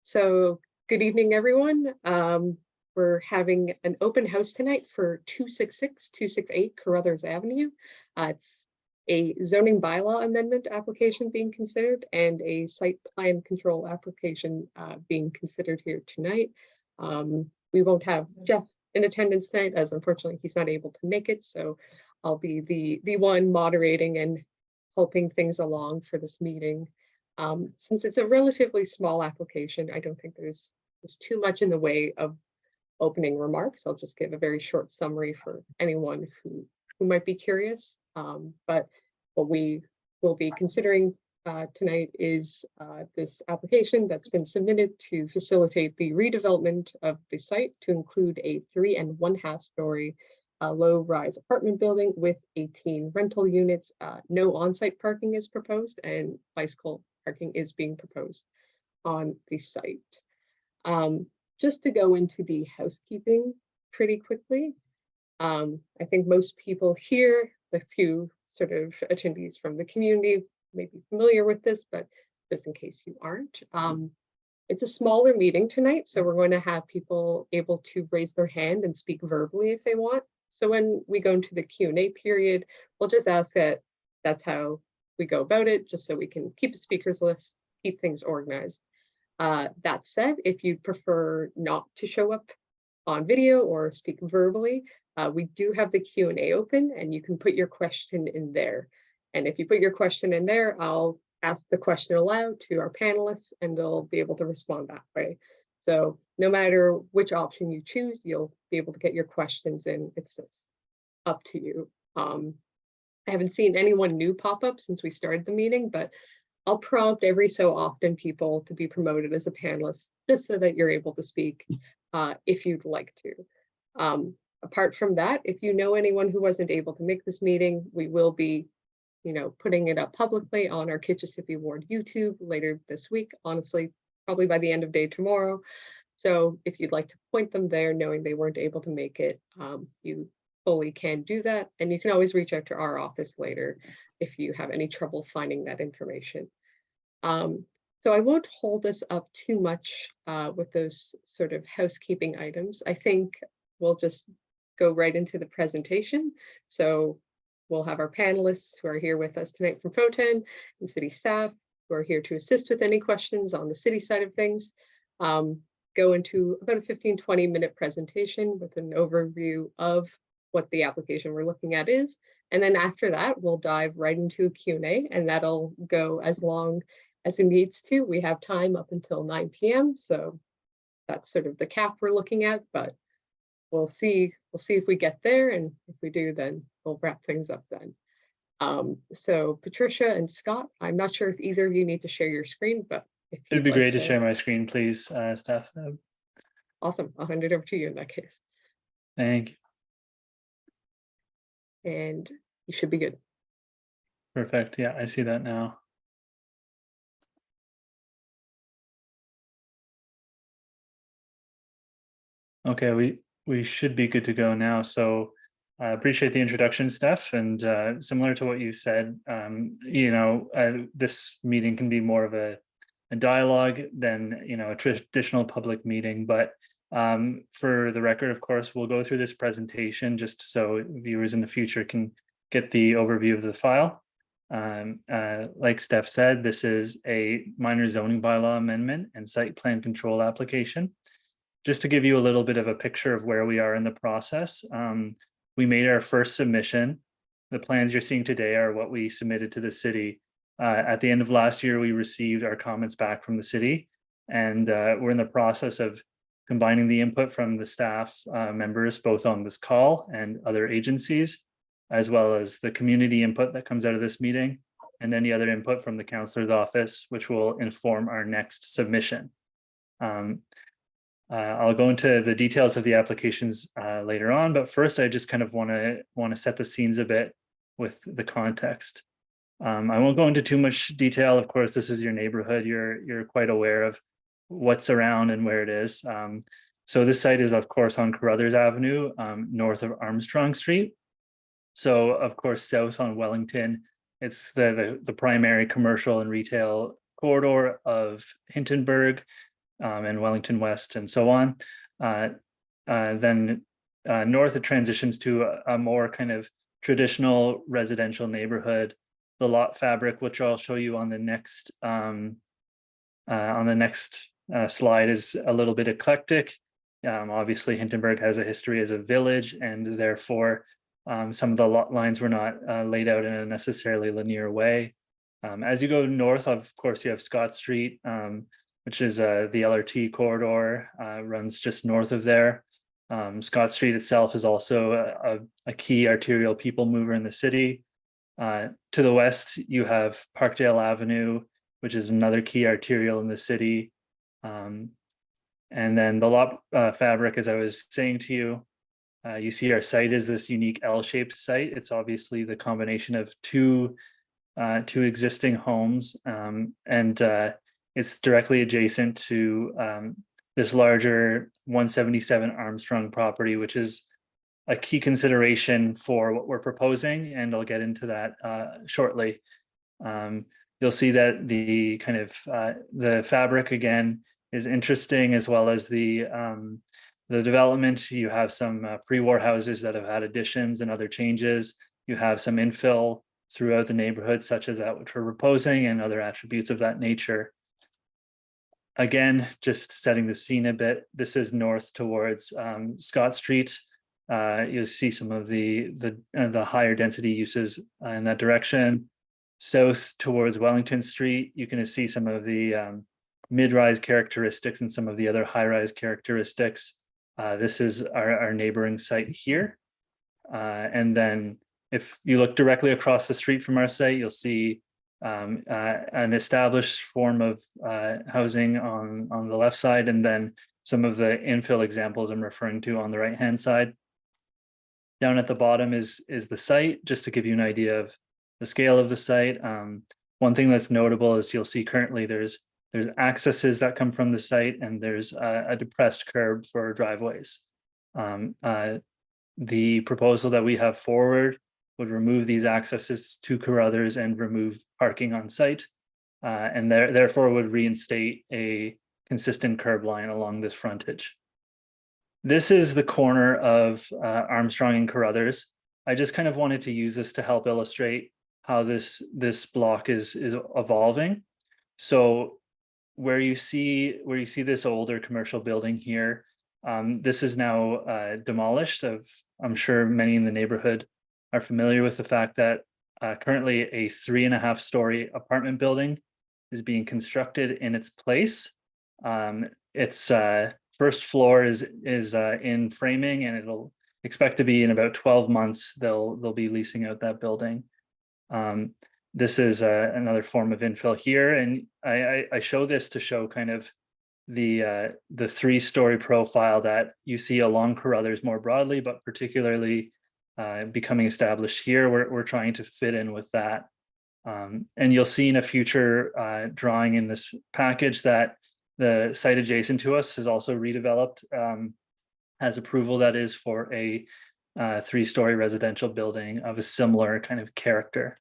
So good evening, everyone. We're having an open house tonight for 268 Carruthers Avenue. It's a zoning bylaw amendment application being considered and a site plan control application being considered here tonight. We won't have Jeff in attendance tonight, as unfortunately he's not able to make it. So I'll be the one moderating and helping things along for this meeting. Since it's a relatively small application, I don't think there's too much in the way of opening remarks. I'll just give a very short summary for anyone who might be curious. But what we will be considering tonight is this application that's been submitted to facilitate the redevelopment of the site to include a 3 1/2 story low-rise apartment building with 18 rental units. No on-site parking is proposed, and bicycle parking is being proposed on the site. Just to go into the housekeeping pretty quickly, I think most people here, the few sort of attendees from the community, may be familiar with this, but just in case you aren't, it's a smaller meeting tonight, so we're going to have people able to raise their hand and speak verbally if they want. So when we go into the Q&A period, we'll just ask that that's how we go about it, just so we can keep a speakers list, keep things organized. That said, if you prefer not to show up on video or speak verbally, we do have the Q&A open and you can put your question in there. And if you put your question in there, I'll ask the question aloud to our panelists and they'll be able to respond that way. So no matter which option you choose, you'll be able to get your questions in. It's just up to you. I haven't seen anyone new pop up since we started the meeting, but I'll prompt every so often people to be promoted as a panelist, just so that you're able to speak if you'd like to. Apart from that, if you know anyone who wasn't able to make this meeting, we will be, putting it up publicly on our Kitchissippi Ward YouTube later this week, honestly, probably by the end of day tomorrow. So if you'd like to point them there, knowing they weren't able to make it, you fully can do that. And you can always reach out to our office later if you have any trouble finding that information. So I won't hold us up too much with those sort of housekeeping items. I think we'll just go right into the presentation. So we'll have our panelists who are here with us tonight from FOTEN and city staff who are here to assist with any questions on the city side of things. Go into about a 15-20 minute presentation with an overview of what the application we're looking at is. And then after that, we'll dive right into a Q&A, and that'll go as long as it needs to. We have time up until 9 p.m. So that's sort of the cap we're looking at, but we'll see if we get there. And if we do, then we'll wrap things up then. So Patricia and Scott, I'm not sure if either of you need to share your screen, but if it'd be great to share my screen, please, Steph. Awesome. I'll hand it over to you in that case. Thank you. And you should be good. Perfect. Yeah, I see that now. Okay, we should be good to go now. So I appreciate the introduction, Steph. And similar to what you said, this meeting can be more of a dialogue than a traditional public meeting. But for the record, of course, we'll go through this presentation just so viewers in the future can get the overview of the file. Like Steph said, this is a minor zoning bylaw amendment and site plan control application. Just to give you a little bit of a picture of where we are in the process, we made our first submission. The plans you're seeing today are what we submitted to the city. At the end of last year, we received our comments back from the city, and we're in the process of combining the input from the staff members, both on this call and other agencies, as well as the community input that comes out of this meeting, and any other input from the councillor's office, which will inform our next submission. I'll go into the details of the applications later on, but first I just kind of want to set the scenes a bit with the context. I won't go into too much detail. Of course, this is your neighborhood. You're quite aware of what's around and where it is. So this site is, of course, on Carruthers Avenue, north of Armstrong Street. So, of course, south on Wellington, it's the primary commercial and retail corridor of Hintonburg and Wellington West and so on. Then north it transitions to a more kind of traditional residential neighborhood. The lot fabric, which I'll show you on the next slide, is a little bit eclectic. Obviously, Hintonburg has a history as a village, and therefore some of the lot lines were not laid out in a necessarily linear way. As you go north, of course, you have Scott Street, which is the LRT corridor, runs just north of there. Scott Street itself is also a key arterial people mover in the city. To the west, you have Parkdale Avenue, which is another key arterial in the city. And then the lot fabric, as I was saying to you, you see our site is this unique L-shaped site. It's obviously the combination of two existing homes, and it's directly adjacent to this larger 177 Armstrong property, which is a key consideration for what we're proposing, and I'll get into that shortly. You'll see that the kind of the fabric again is interesting, as well as the development. You have some pre-war houses that have had additions and other changes. You have some infill throughout the neighborhood, such as that which we're proposing, and other attributes of that nature. Again, just setting the scene a bit, this is north towards Scott Street. You'll see some of the higher density uses in that direction. South towards Wellington Street, you can see some of the mid-rise characteristics and some of the other high-rise characteristics. This is our neighboring site here. And then if you look directly across the street from our site, you'll see an established form of housing on the left side, and then some of the infill examples I'm referring to on the right-hand side. Down at the bottom is the site, just to give you an idea of the scale of the site. One thing that's notable is you'll see currently there's accesses that come from the site, and there's a depressed curb for driveways. The proposal that we have forward would remove these accesses to Carruthers and remove parking on site, and therefore would reinstate a consistent curb line along this frontage. This is the corner of Armstrong and Carruthers. I just kind of wanted to use this to help illustrate how this block is evolving. So where you see this older commercial building here, this is now demolished. I'm sure many in the neighborhood are familiar with the fact that currently a 3.5-story apartment building is being constructed in its place. Its first floor is in framing, and it'll expect to be in about 12 months. They'll be leasing out that building. This is another form of infill here, and I show this to show kind of the 3-story profile that you see along Carruthers more broadly, but particularly becoming established here. We're trying to fit in with that. And you'll see in a future drawing in this package that the site adjacent to us is also redeveloped, has approval that is for a 3-story residential building of a similar kind of character.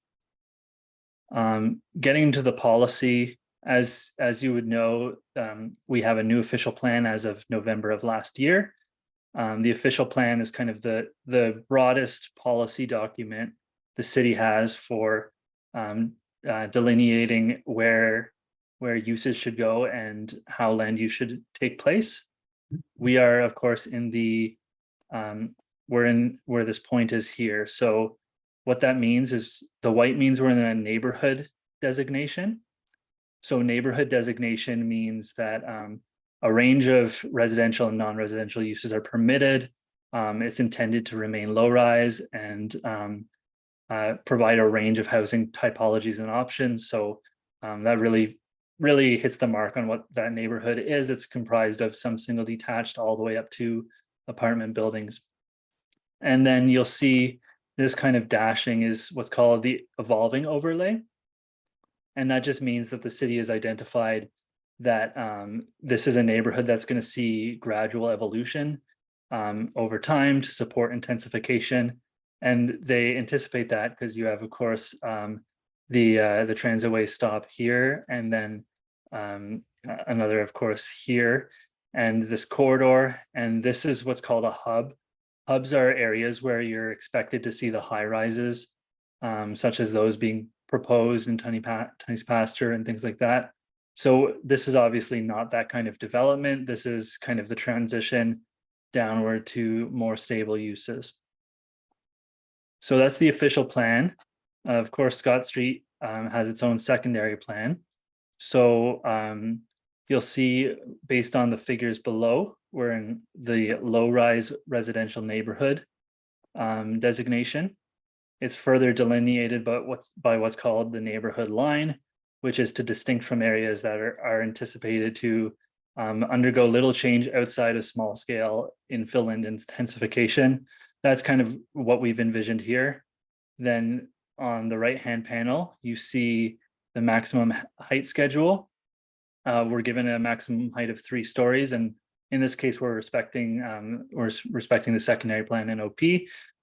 Getting into the policy, as you would know, we have a new official plan as of November of last year. The official plan is kind of the broadest policy document the city has for delineating where uses should go and how land use should take place. We are, of course, in the we're in where this point is here. So what that means is the white means we're in a neighborhood designation. So neighborhood designation means that a range of residential and non-residential uses are permitted. It's intended to remain low-rise and provide a range of housing typologies and options. So that really hits the mark on what that neighborhood is. It's comprised of some single detached all the way up to apartment buildings. And then you'll see this kind of dashing is what's called the evolving overlay. And that just means that the city has identified that this is a neighborhood that's going to see gradual evolution over time to support intensification. And they anticipate that because you have, of course, the transitway stop here, and then another, of course, here, and this corridor. And this is what's called a hub. Hubs are areas where you're expected to see the high rises, such as those being proposed in Tunney's Pasture and things like that. So this is obviously not that kind of development. This is kind of the transition downward to more stable uses. So that's the official plan. Of course, Scott Street has its own secondary plan. So you'll see, based on the figures below, we're in the low-rise residential neighborhood designation. It's further delineated by what's called the neighborhood line, which is distinct from areas that are anticipated to undergo little change outside of small scale infill and intensification. That's kind of what we've envisioned here. Then on the right-hand panel, you see the maximum height schedule. We're given a maximum height of 3 stories, and in this case, we're respecting the secondary plan NOP.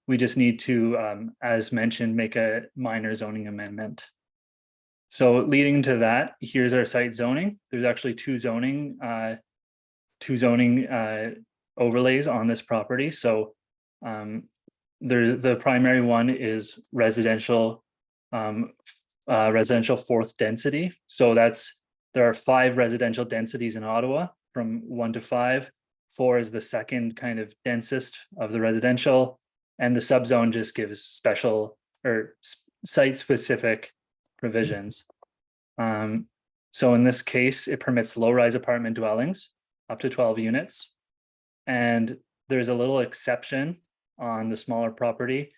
We just need to, as mentioned, make a minor zoning amendment. So leading to that, here's our site zoning. There's actually two zoning overlays on this property. So the primary one is residential fourth density. So there are 5 residential densities in Ottawa from 1 to 5. 4 is the second kind of densest of the residential, and the subzone just gives special or site-specific provisions. So in this case, it permits low-rise apartment dwellings up to 12 units. And there's a little exception on the smaller property.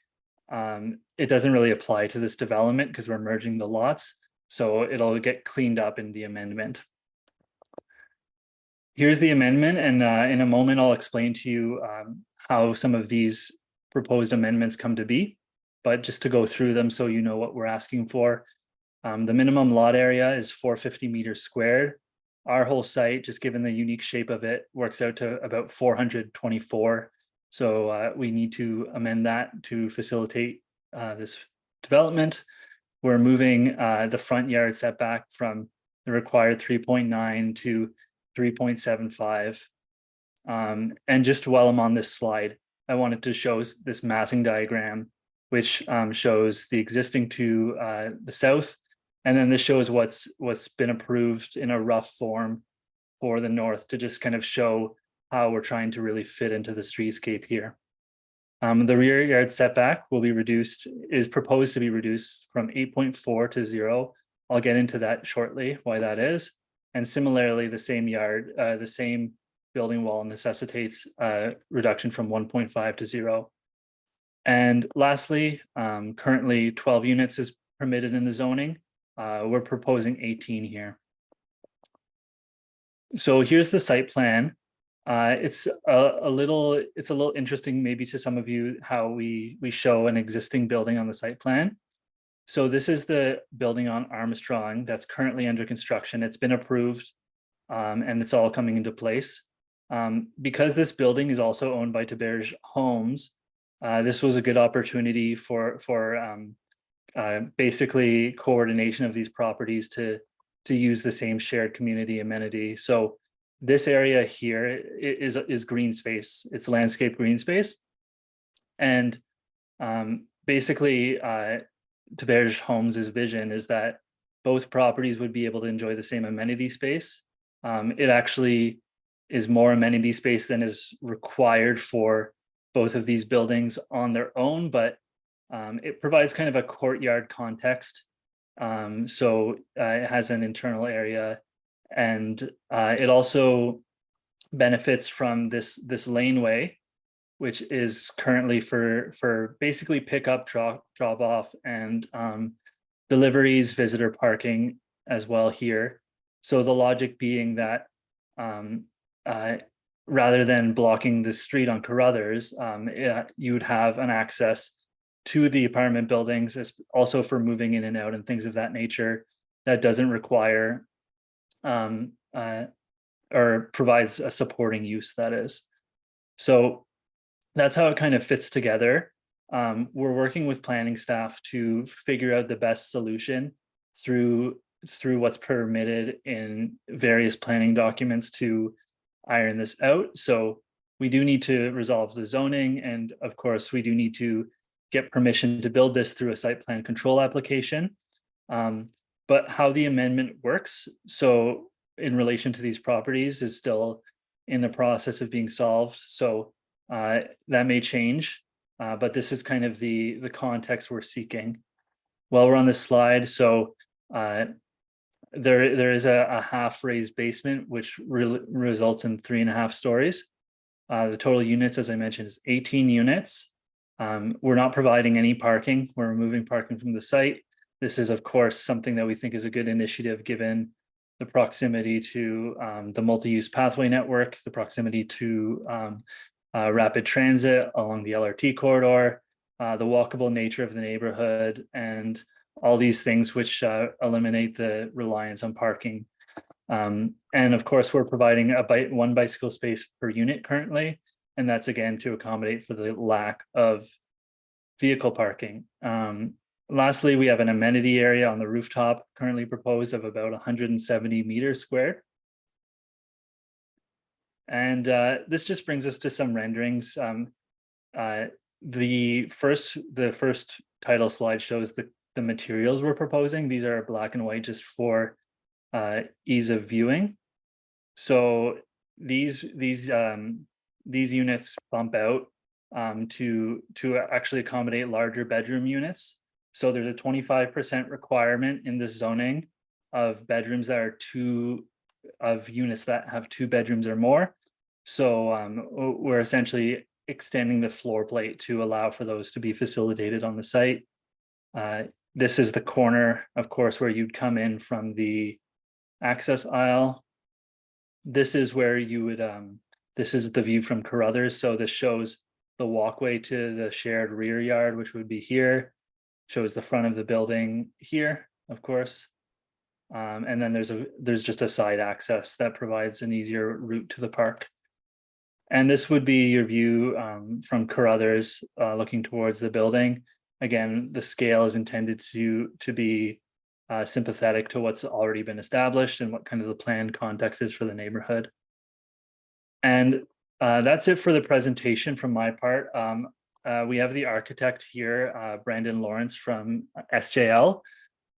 It doesn't really apply to this development because we're merging the lots. So it'll get cleaned up in the amendment. Here's the amendment, and in a moment, I'll explain to you how some of these proposed amendments come to be. But just to go through them so you know what we're asking for. The minimum lot area is 450 meters squared. Our whole site, just given the unique shape of it, works out to about 424. So we need to amend that to facilitate this development. We're moving the front yard setback from the required 3.9 to 3.75. And just while I'm on this slide, I wanted to show this massing diagram, which shows the existing to the south. And then this shows what's been approved in a rough form for the north, to just kind of show how we're trying to really fit into the streetscape here. The rear yard setback is proposed to be reduced from 8.4 to 0. I'll get into that shortly, why that is. And similarly, the same building wall necessitates a reduction from 1.5 to 0. And lastly, currently 12 units is permitted in the zoning. We're proposing 18 here. So here's the site plan. It's a little interesting maybe to some of you how we show an existing building on the site plan. So this is the building on Armstrong that's currently under construction. It's been approved and it's all coming into place. Because this building is also owned by Carruthers Homes, this was a good opportunity for basically coordination of these properties to use the same shared community amenity. So this area here is green space. It's landscape green space. And basically Carruthers Homes' vision is that both properties would be able to enjoy the same amenity space. It actually is more amenity space than is required for both of these buildings on their own, but it provides kind of a courtyard context. So it has an internal area, and it also benefits from this laneway, which is currently for basically pickup, drop off, and deliveries, visitor parking as well here. So the logic being that rather than blocking the street on Carruthers, you would have an access to the apartment buildings, also for moving in and out and things of that nature, that doesn't require or provides a supporting use, that is. So that's how it kind of fits together. We're working with planning staff to figure out the best solution through through what's permitted in various planning documents to iron this out. So we do need to resolve the zoning, and of course, we do need to get permission to build this through a site plan control application. But how the amendment works, so in relation to these properties, is still in the process of being solved. So that may change, but this is kind of the context we're seeking. While we're on this slide, so there is a half raised basement, which results in 3.5 stories. The total units, as I mentioned, is 18 units. We're not providing any parking. We're removing parking from the site. This is, of course, something that we think is a good initiative given the proximity to the multi-use pathway network, the proximity to rapid transit along the LRT corridor, the walkable nature of the neighborhood, and all these things which eliminate the reliance on parking. And of course, we're providing one bicycle space per unit currently, and that's again to accommodate for the lack of vehicle parking. Lastly, we have an amenity area on the rooftop currently proposed of about 170 meters squared. And this just brings us to some renderings. The first title slide shows the materials we're proposing. These are black and white just for ease of viewing. So these units bump out to actually accommodate larger bedroom units. So there's a 25% requirement in this zoning of bedrooms that are units that have 2 bedrooms or more. So we're essentially extending the floor plate to allow for those to be facilitated on the site. This is the corner, of course, where you'd come in from the access aisle. This is where you would, this is the view from Carruthers. So this shows the walkway to the shared rear yard, which would be here, shows the front of the building here, of course. And then there's just a side access that provides an easier route to the park. And this would be your view from Carruthers looking towards the building. Again, the scale is intended to be sympathetic to what's already been established and what kind of the planned context is for the neighborhood. And that's it for the presentation from my part. We have the architect here, Brandon Lawrence from SJL.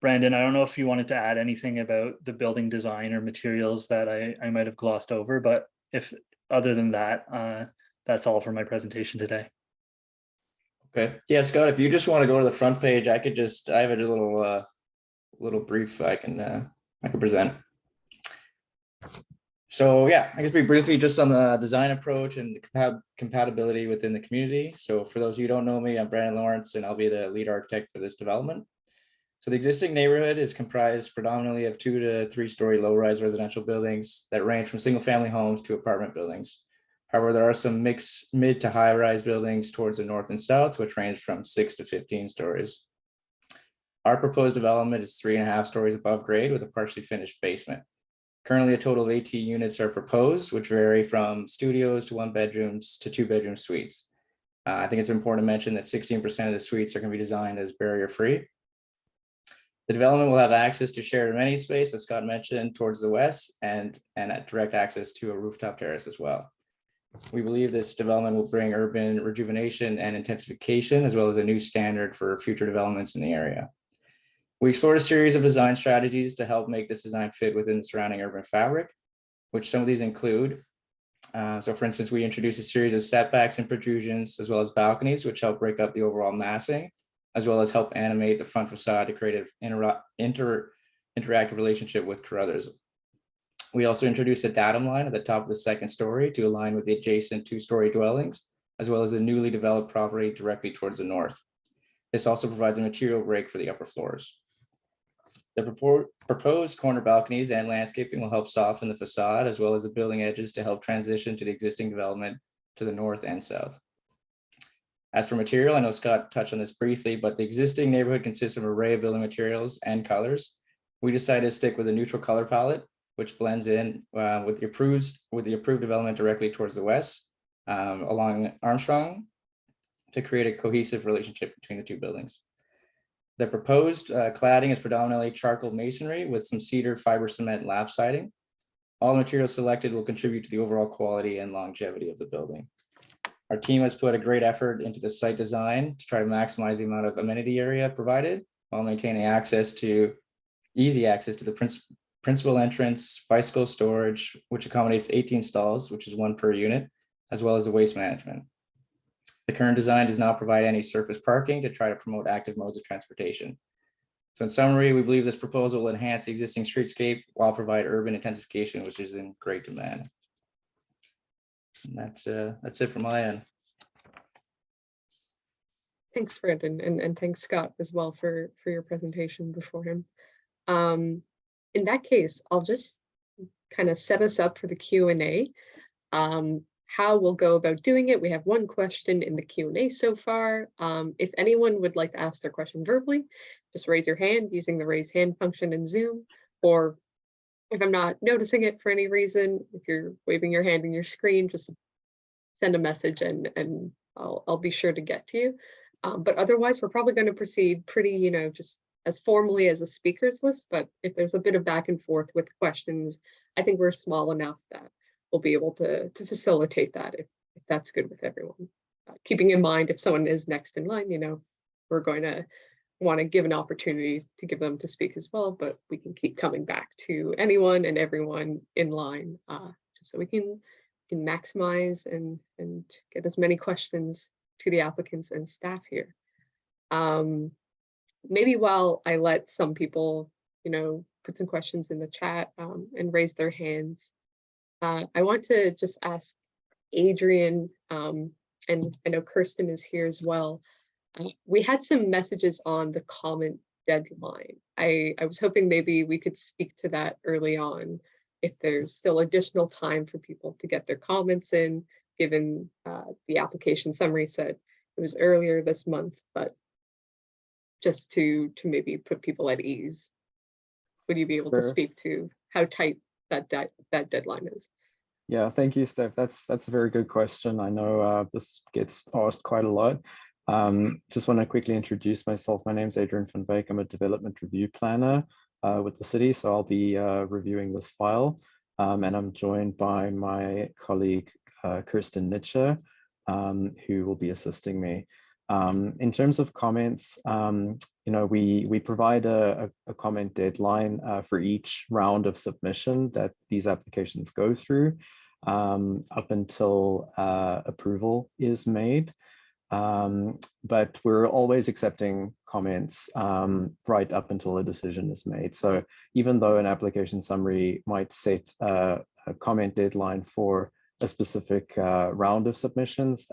Brandon, I don't know if you wanted to add anything about the building design or materials that I might have glossed over, but if other than that, that's all for my presentation today. Okay. Yeah, Scott, if you just want to go to the front page, I have a little brief I can present. So yeah, I guess we briefly just on the design approach and compatibility within the community. So for those of you who don't know me, I'm Brandon Lawrence, and I'll be the lead architect for this development. So the existing neighborhood is comprised predominantly of 2 to 3 story low-rise residential buildings that range from single family homes to apartment buildings. However, there are some mixed mid to high rise buildings towards the north and south, which range from 6 to 15 stories. Our proposed development is 3.5 stories above grade with a partially finished basement. Currently, a total of 18 units are proposed, which vary from studios to 1 bedrooms to 2 bedroom suites. I think it's important to mention that 16% of the suites are going to be designed as barrier free. The development will have access to shared amenity space, as Scott mentioned, towards the west, and direct access to a rooftop terrace as well. We believe this development will bring urban rejuvenation and intensification, as well as a new standard for future developments in the area. We explored a series of design strategies to help make this design fit within the surrounding urban fabric, which some of these include. So for instance, we introduced a series of setbacks and protrusions, as well as balconies, which help break up the overall massing, as well as help animate the front facade to create an interactive relationship with Carruthers. We also introduced a datum line at the top of the 2nd story to align with the adjacent 2-story dwellings, as well as the newly developed property directly towards the north. This also provides a material break for the upper floors. The proposed corner balconies and landscaping will help soften the facade, as well as the building edges to help transition to the existing development to the north and south. As for material, I know Scott touched on this briefly, but the existing neighborhood consists of an array of building materials and colors. We decided to stick with a neutral color palette, which blends in with the approved development directly towards the west along Armstrong to create a cohesive relationship between the 2 buildings. The proposed cladding is predominantly charcoal masonry with some cedar fiber cement lap siding. All materials selected will contribute to the overall quality and longevity of the building. Our team has put a great effort into the site design to try to maximize the amount of amenity area provided while maintaining easy access to the principal entrance, bicycle storage, which accommodates 18 stalls, which is 1 per unit, as well as the waste management. The current design does not provide any surface parking to try to promote active modes of transportation. So in summary, we believe this proposal will enhance the existing streetscape while provide urban intensification, which is in great demand. And that's it from my end. Thanks, Fred, and thanks, Scott, as well for your presentation before him. In that case, I'll just kind of set us up for the Q&A. How we'll go about doing it, we have 1 question in the Q&A so far. If anyone would like to ask their question verbally, just raise your hand using the raise hand function in Zoom, or if I'm not noticing it for any reason, if you're waving your hand in your screen, just send a message and I'll be sure to get to you. But otherwise, we're probably going to proceed pretty, just as formally as a speakers list, but if there's a bit of back and forth with questions, I think we're small enough that we'll be able to facilitate that if that's good with everyone. Keeping in mind, if someone is next in line, we're going to want to give an opportunity to give them to speak as well, but we can keep coming back to anyone and everyone in line, just so we can maximize and get as many questions to the applicants and staff here. Maybe while I let some people, put some questions in the chat and raise their hands, I want to just ask Adrian, and I know Kirsten is here as well. We had some messages on the comment deadline. I was hoping maybe we could speak to that early on, if there's still additional time for people to get their comments in, given the application summary said it was earlier this month, but just to maybe put people at ease. Would you be able to speak to how tight that deadline is? Yeah, thank you, Steph. That's a very good question. I know this gets asked quite a lot. Just want to quickly introduce myself. My name is Adrian van Wyk. I'm a development review planner with the city, so I'll be reviewing this file. And I'm joined by my colleague, Kirsten Nitscher, who will be assisting me. In terms of comments, we provide a comment deadline for each round of submission that these applications go through up until approval is made. But we're always accepting comments right up until a decision is made. So even though an application summary might set a comment deadline for a specific round of submissions,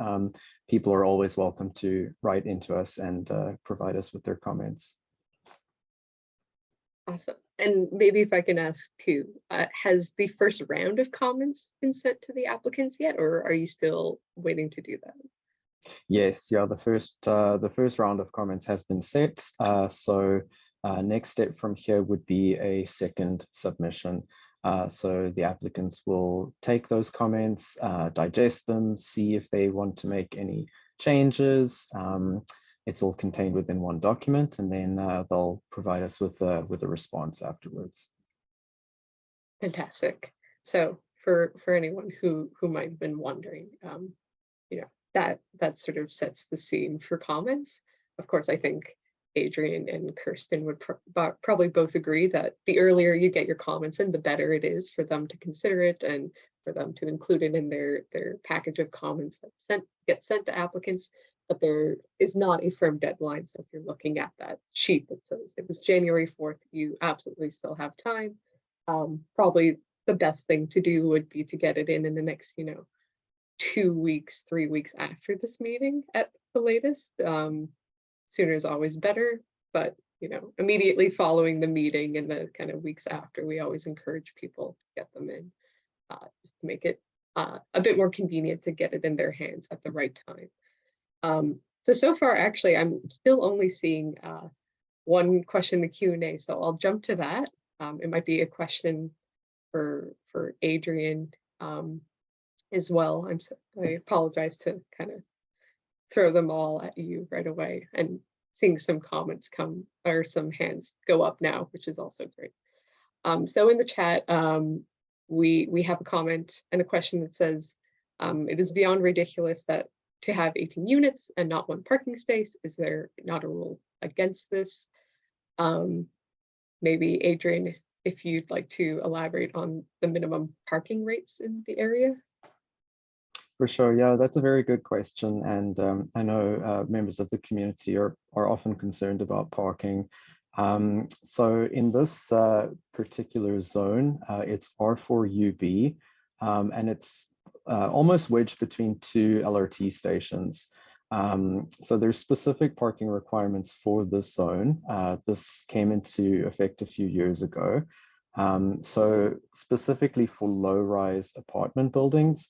people are always welcome to write into us and provide us with their comments. Awesome. And maybe if I can ask too, has the first round of comments been sent to the applicants yet, or are you still waiting to do that? Yes, yeah, the first round of comments has been set. So next step from here would be a second submission. So the applicants will take those comments, digest them, see if they want to make any changes. It's all contained within one document, and then they'll provide us with a response afterwards. Fantastic. So for anyone who might have been wondering, that sort of sets the scene for comments. Of course, I think Adrian and Kirsten would probably both agree that the earlier you get your comments in, the better it is for them to consider it and for them to include it in their package of comments that get sent to applicants. But there is not a firm deadline. So if you're looking at that sheet that says it was January 4th, you absolutely still have time. Probably the best thing to do would be to get it in the next, 2 weeks, 3 weeks after this meeting at the latest. Sooner is always better, but immediately following the meeting and the kind of weeks after, we always encourage people to get them in, just to make it a bit more convenient to get it in their hands at the right time. So far, actually, I'm still only seeing one question in the Q&A, so I'll jump to that. It might be a question for Adrian as well. I apologize to kind of throw them all at you right away. And seeing some comments come or some hands go up now, which is also great. So in the chat, we have a comment and a question that says, it is beyond ridiculous that to have 18 units and not one parking space. Is there not a rule against this? Maybe Adrian, if you'd like to elaborate on the minimum parking rates in the area. For sure, yeah, that's a very good question. And I know members of the community are often concerned about parking. So in this particular zone, it's R4UB, and it's almost wedged between two LRT stations. So there's specific parking requirements for this zone. This came into effect a few years ago. So specifically for low-rise apartment buildings,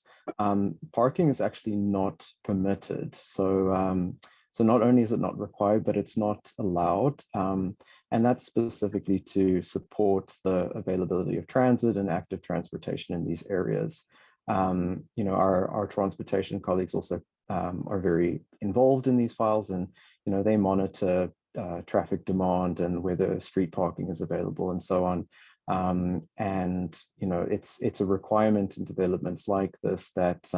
parking is actually not permitted. So, so not only is it not required, but it's not allowed. And that's specifically to support the availability of transit and active transportation in these areas. You know, our transportation colleagues also are very involved in these files, and you know, they monitor traffic demand and whether street parking is available and so on. And you know, it's a requirement in developments like this that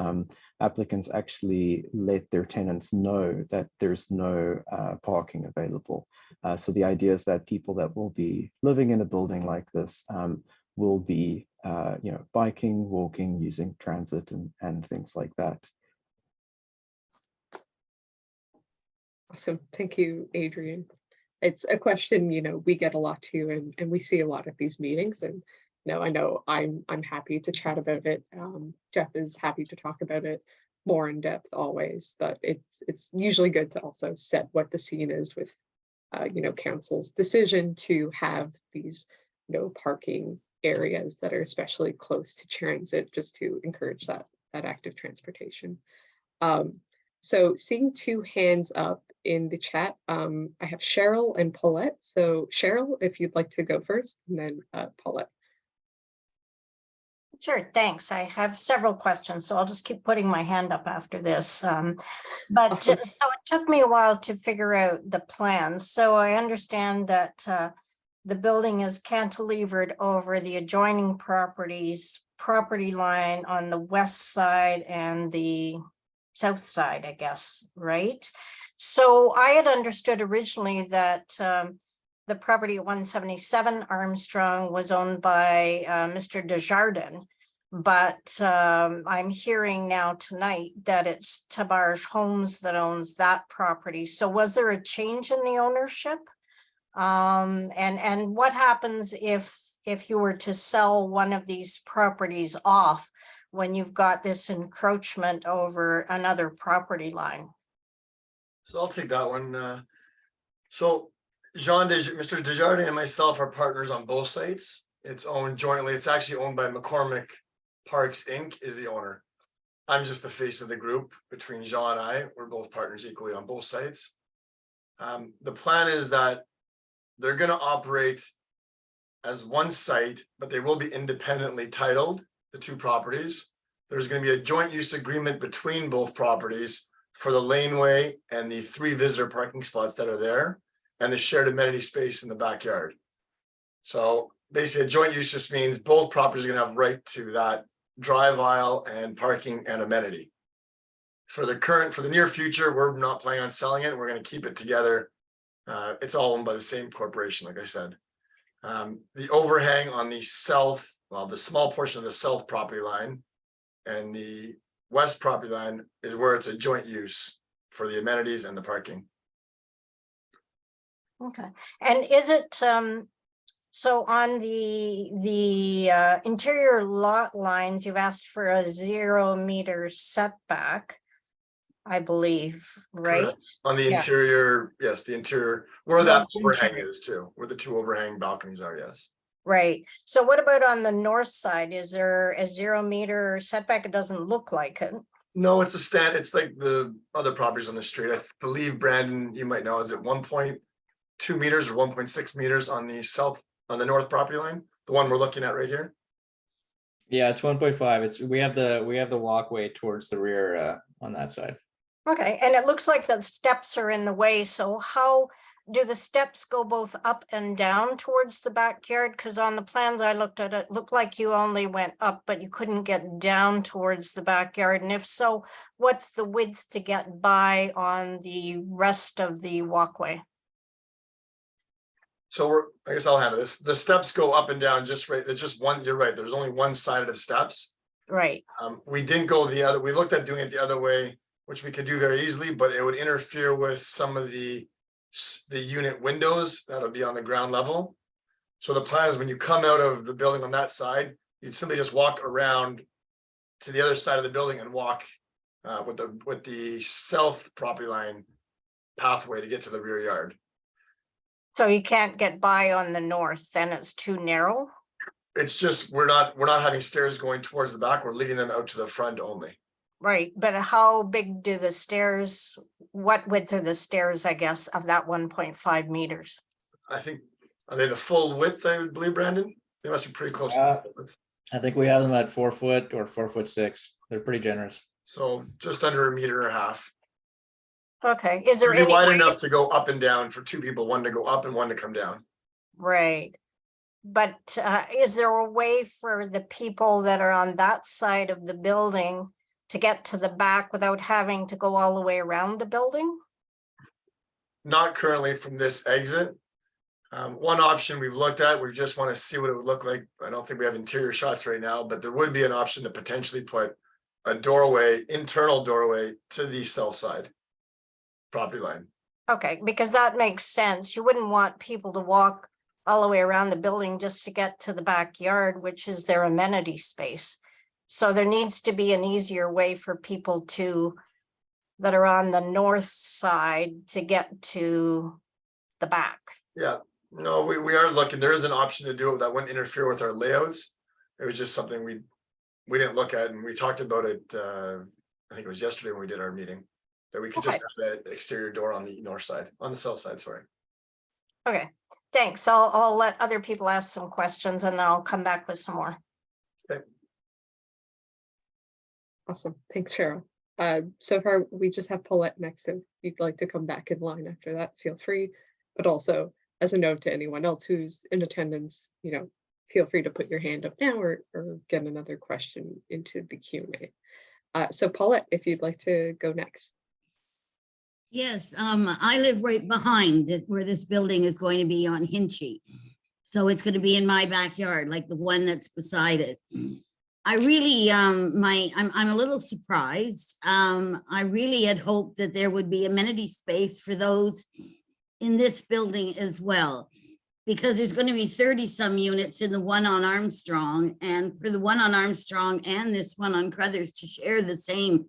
applicants actually let their tenants know that there's no parking available. So the idea is that people that will be living in a building like this will be you know, biking, walking, using transit and things like that. Awesome. Thank you, Adrian. It's a question, you know, we get a lot too, and we see a lot at these meetings. And you know, I know I'm happy to chat about it. Jeff is happy to talk about it more in depth always, but it's usually good to also set what the scene is with you know, council's decision to have these no parking areas that are especially close to transit, just to encourage that active transportation. So seeing two hands up in the chat, I have Cheryl and Paulette. So Cheryl, if you'd like to go first, and then Paulette. Sure, thanks. I have several questions, so I'll just keep putting my hand up after this. But Awesome. so it took me a while to figure out the plans. So I understand that the building is cantilevered over the adjoining property line on the west side and the south side, I guess, right? So I had understood originally that the property at 177 Armstrong was owned by Mr. Desjardins, but I'm hearing now tonight that it's Tabarge Homes that owns that property. So was there a change in the ownership? And what happens if you were to sell one of these properties off when you've got this encroachment over another property line? So I'll take that one. So Mr. Desjardins and myself are partners on both sites. It's owned jointly. It's actually owned by McCormick Parks Inc. is the owner. I'm just the face of the group between Jean and I. We're both partners equally on both sites. The plan is that they're going to operate as one site, but they will be independently titled, the two properties. There's going to be a joint use agreement between both properties for the laneway and the 3 visitor parking spots that are there, and the shared amenity space in the backyard. So basically a joint use just means both properties are gonna have right to that drive aisle and parking and amenity. For the near future, we're not planning on selling it. We're gonna keep it together. It's all owned by the same corporation, like I said. The overhang on the south, well, the small portion of the south property line and the west property line is where it's a joint use for the amenities and the parking. Okay, and is it so on the interior lot lines, you've asked for a 0 meter setback, I believe, right? Correct. On the Yeah. interior, yes, the interior, where Both that overhang interior. is too, where the 2 overhang balconies are, yes. Right. So what about on the north side? Is there a 0 meter setback? It doesn't look like it. No, it's it's like the other properties on the street. I believe, Brandon, you might know, is it 1.2 meters or 1.6 meters on the north property line? The one we're looking at right here? Yeah, it's 1.5. We have the walkway towards the rear on that side. Okay, and it looks like the steps are in the way, so how do the steps go both up and down towards the backyard? Because on the plans I looked at, it looked like you only went up, but you couldn't get down towards the backyard. And if so, what's the width to get by on the rest of the walkway? So I guess I'll handle this. The steps go up and down just right. There's just one, you're right. There's only one sided of steps. Right, We didn't go the other, we looked at doing it the other way, which we could do very easily, but it would interfere with some of the unit windows that'll be on the ground level. So the plan is when you come out of the building on that side, you'd simply just walk around to the other side of the building and walk with the south property line pathway to get to the rear yard. so you can't get by on the north, then it's too narrow? It's just, we're not having stairs going towards the back, we're leaving them out to the front only. Right, but how big do the stairs, what width are the stairs, I guess, of that 1.5 meters? I think, are they the full width, I would believe, Brandon? They must be pretty close. To the full width. I think we have them at 4 foot or 4'6". They're pretty generous. So just under 1.5 meters. Okay, is there It'd be any wide way, enough to go up and down for two people, one to go up and one to come down. right? But is there a way for the people that are on that side of the building to get to the back without having to go all the way around the building? Not currently from this exit. One option we've looked at, we just want to see what it would look like. I don't think we have interior shots right now, but there would be an option to potentially put a doorway, internal doorway to the south side property line. Okay, because that makes sense. You wouldn't want people to walk all the way around the building just to get to the backyard, which is their amenity space. So there needs to be an easier way for people that are on the north side to get to the back. Yeah, no, we are looking, there is an option to do it that wouldn't interfere with our layouts. It was just something we didn't look at, and we talked about it, I think it was yesterday when we did our meeting, that we could just have an exterior door on the north side, on the south side, sorry. Okay, thanks. I'll let other people ask some questions and then I'll come back with some more. Awesome. Thanks, Cheryl. So far, we just have Paulette next. So if you'd like to come back in line after that, feel free. But also, as a note to anyone else who's in attendance, feel free to put your hand up now or get another question into the Q&A. So Paulette, if you'd like to go next. Yes, I live right behind where this building is going to be on Hinchy. So it's going to be in my backyard, like the one that's beside it. I really, I'm a little surprised. I really had hoped that there would be amenity space for those in this building as well, because there's going to be 30 some units in the one on Armstrong, and for the one on Armstrong and this one on Carruthers to share the same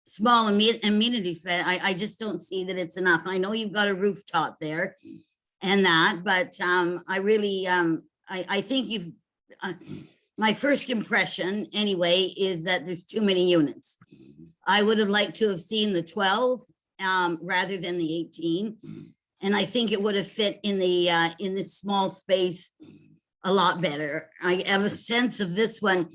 small amenity space, I just don't see that it's enough. I know you've got a rooftop there and that, but I really, I think you've, my first impression anyway, is that there's too many units. I would have liked to have seen the 12 rather than the 18. And I think it would have fit in this small space a lot better. I have a sense of this one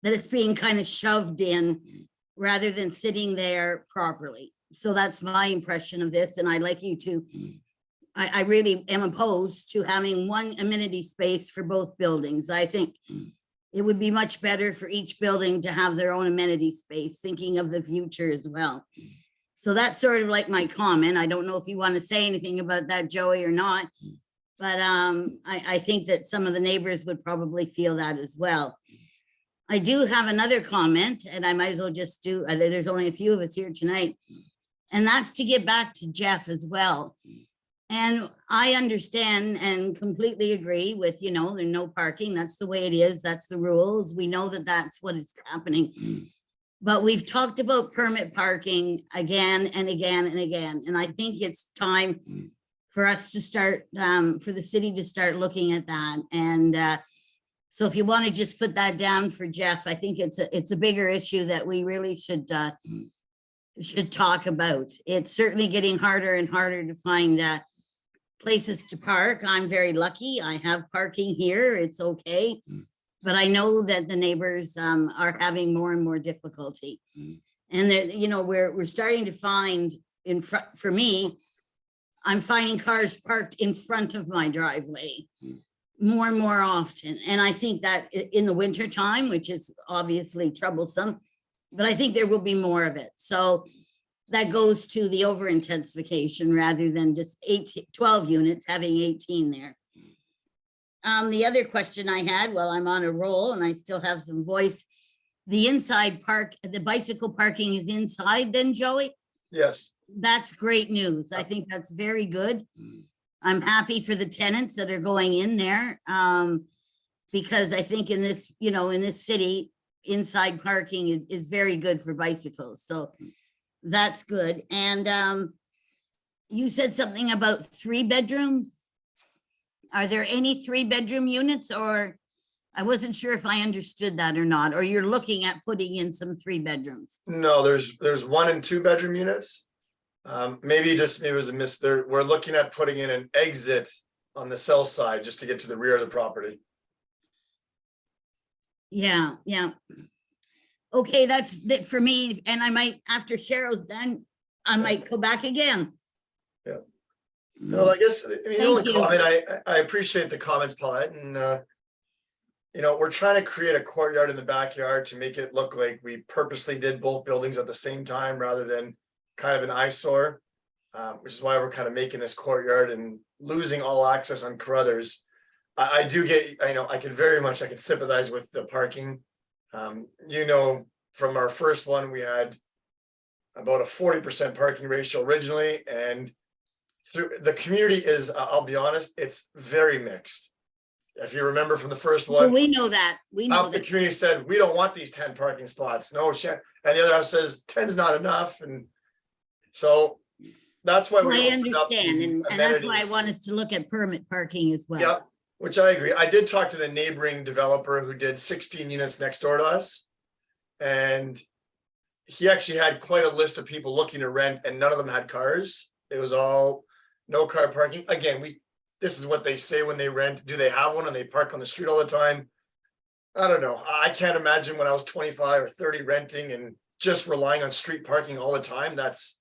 that it's being kind of shoved in rather than sitting there properly. So that's my impression of this. And I'd like you to, I really am opposed to having one amenity space for both buildings. I think it would be much better for each building to have their own amenity space, thinking of the future as well. So that's sort of like my comment. I don't know if you want to say anything about that, Joey, or not, but I think that some of the neighbors would probably feel that as well. I do have another comment, and I might as well just do, there's only a few of us here tonight, and that's to get back to Jeff as well. And I understand and completely agree with, there's no parking. That's the way it is. That's the rules. We know that that's what is happening. But we've talked about permit parking again and again and again. And I think it's time for us to start, for the city to start looking at that. And so if you want to just put that down for Jeff, I think it's a bigger issue that we really should talk about. It's certainly getting harder and harder to find places to park. I'm very lucky. I have parking here. It's okay. But I know that the neighbors are having more and more difficulty. And that, you know, we're starting to find in front, for me, I'm finding cars parked in front of my driveway more and more often. And I think that in the winter time, which is obviously troublesome, but I think there will be more of it. So that goes to the over intensification rather than just 12 units, having 18 there. The other question I had, well, I'm on a roll and I still have some voice. The inside the bicycle parking is inside then, Joey? Yes. That's great news. I think that's very good. I'm happy for the tenants that are going in there. Because I think in this, you know, in this city, inside parking is very good for bicycles. So that's good. And you said something about 3 bedrooms. Are there any 3-bedroom units, or I wasn't sure if I understood that or not, or you're looking at putting in some 3 bedrooms? No, there's 1 and 2 bedroom units. Maybe it was a miss there. We're looking at putting in an exit on the south side just to get to the rear of the property. Yeah, yeah. Okay, that's it for me. And I might, after Cheryl's done, I might go back again. Yeah. No, I guess, I mean, the Thank only you. comment, I appreciate the comments, Paulette, and you know, we're trying to create a courtyard in the backyard to make it look like we purposely did both buildings at the same time rather than kind of an eyesore, which is why we're kind of making this courtyard and losing all access on Carruthers. I do get, I know, I can sympathize with the parking. You know, from our first one, we had about a 40% parking ratio originally, and through the community is, I'll be honest, it's very mixed. If you remember from the first Well, one, we know that. We know half the that. community said, we don't want these 10 parking spots, no shit. And the other half says 10's not enough. And so that's why we I opened up the understand, and that's why I amenities. want us to look at permit parking as well. Yeah, which I agree. I did talk to the neighboring developer who did 16 units next door to us. And he actually had quite a list of people looking to rent, and none of them had cars. It was all no car parking. Again, this is what they say when they rent. Do they have one and they park on the street all the time? I don't know. I can't imagine when I was 25 or 30 renting and just relying on street parking all the time. That's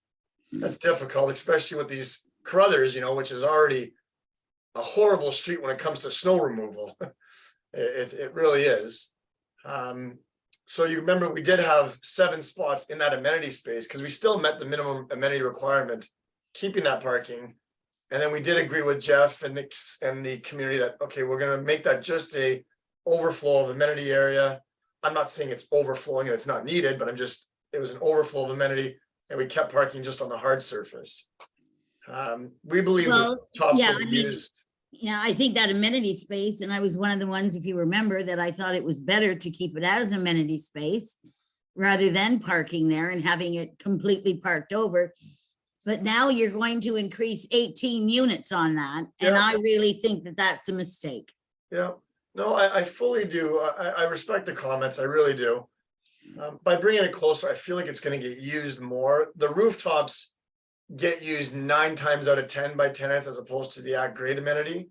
difficult, especially with these Carruthers, you know, which is already a horrible street when it comes to snow removal. It really is. So you remember we did have 7 spots in that amenity space because we still met the minimum amenity requirement, keeping that parking. And then we did agree with Jeff and the community that, okay, we're gonna make that just a overflow of amenity area. I'm not saying it's overflowing and it's not needed, but it was an overflow of amenity, and we kept parking just on the hard surface. We believe the tops yeah, will be I mean, used. Yeah, I think that amenity space, and I was one of the ones, if you remember, that I thought it was better to keep it as amenity space rather than parking there and having it completely parked over. But now you're going to increase 18 units on that. And Yeah. I really think that that's a mistake. Yeah, no, I fully do. I respect the comments. I really do. By bringing it closer, I feel like it's going to get used more. The rooftops get used 9 times out of 10 by tenants as opposed to the at grade amenity.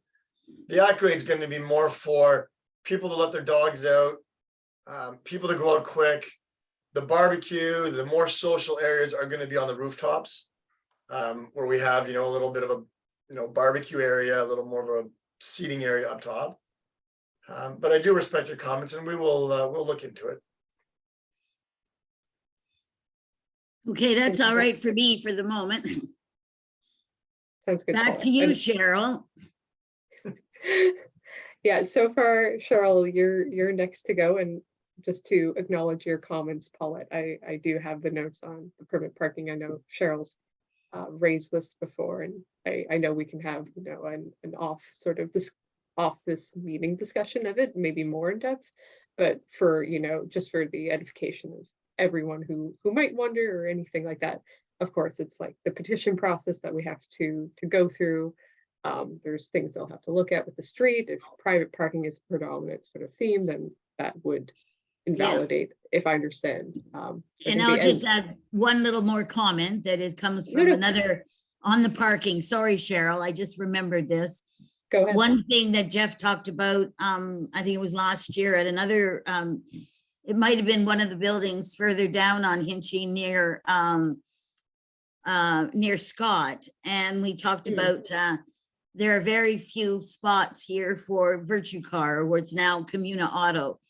The at grade is going to be more for people to let their dogs out, people to go out quick. The barbecue, the more social areas are going to be on the rooftops, where we have, you know, a little bit of a, you know, barbecue area, a little more of a seating area up top. But I do respect your comments, and we'll look into it. Okay, that's all right for me for the moment. Sounds good. Back Paula. to you, And- Cheryl. Yeah, so far, Cheryl, you're next to go, and just to acknowledge your comments, Paulette, I do have the notes on the permit parking. I know Cheryl's raised this before, and I know we can have, you know, an off this meeting discussion of it, maybe more in depth, but for, you know, just for the edification of everyone who might wonder or anything like that. Of course, it's like the petition process that we have to go through. There's things they'll have to look at with the street. If private parking is a predominant sort of theme, then that would invalidate, if I understand. I And think I'll the just end- add one little more comment that it comes No, from no. another on the parking. Sorry, Cheryl, I just remembered this. Go ahead. One thing that Jeff talked about, I think it was last year at another it might have been one of the buildings further down on Hinchy near Scott. And we talked about, there are very few spots here for Virtue Car, where it's now Communa Auto.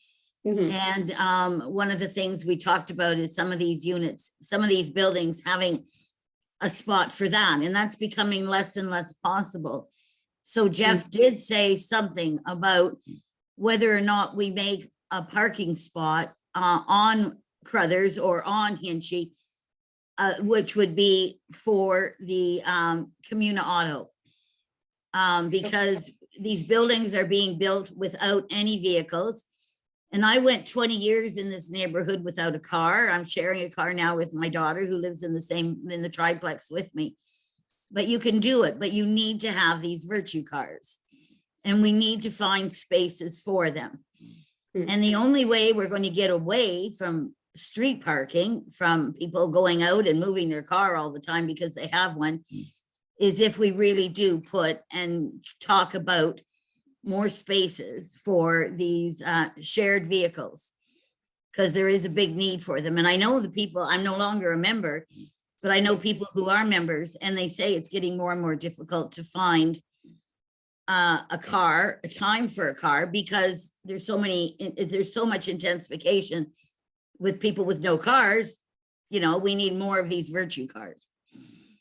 Mhm. And one of the things we talked about is some of these units, some of these buildings having a spot for that, and that's becoming less and less possible. So Jeff did say something about whether or not we make a parking spot on Carruthers or on Hinchy, which would be for the Communa Auto. Because these buildings are being built without any vehicles. And I went 20 years in this neighborhood without a car. I'm sharing a car now with my daughter who lives in the triplex with me. But you can do it, but you need to have these Virtue Cars. And we need to find spaces for them. And the only way we're going to get away from street parking, from people going out and moving their car all the time because they have one, is if we really do put and talk about more spaces for these shared vehicles, because there is a big need for them. And I know the people, I'm no longer a member, but I know people who are members, and they say it's getting more and more difficult to find a car, a time for a car, because there's so much intensification with people with no cars. You know, we need more of these Virtue Cars.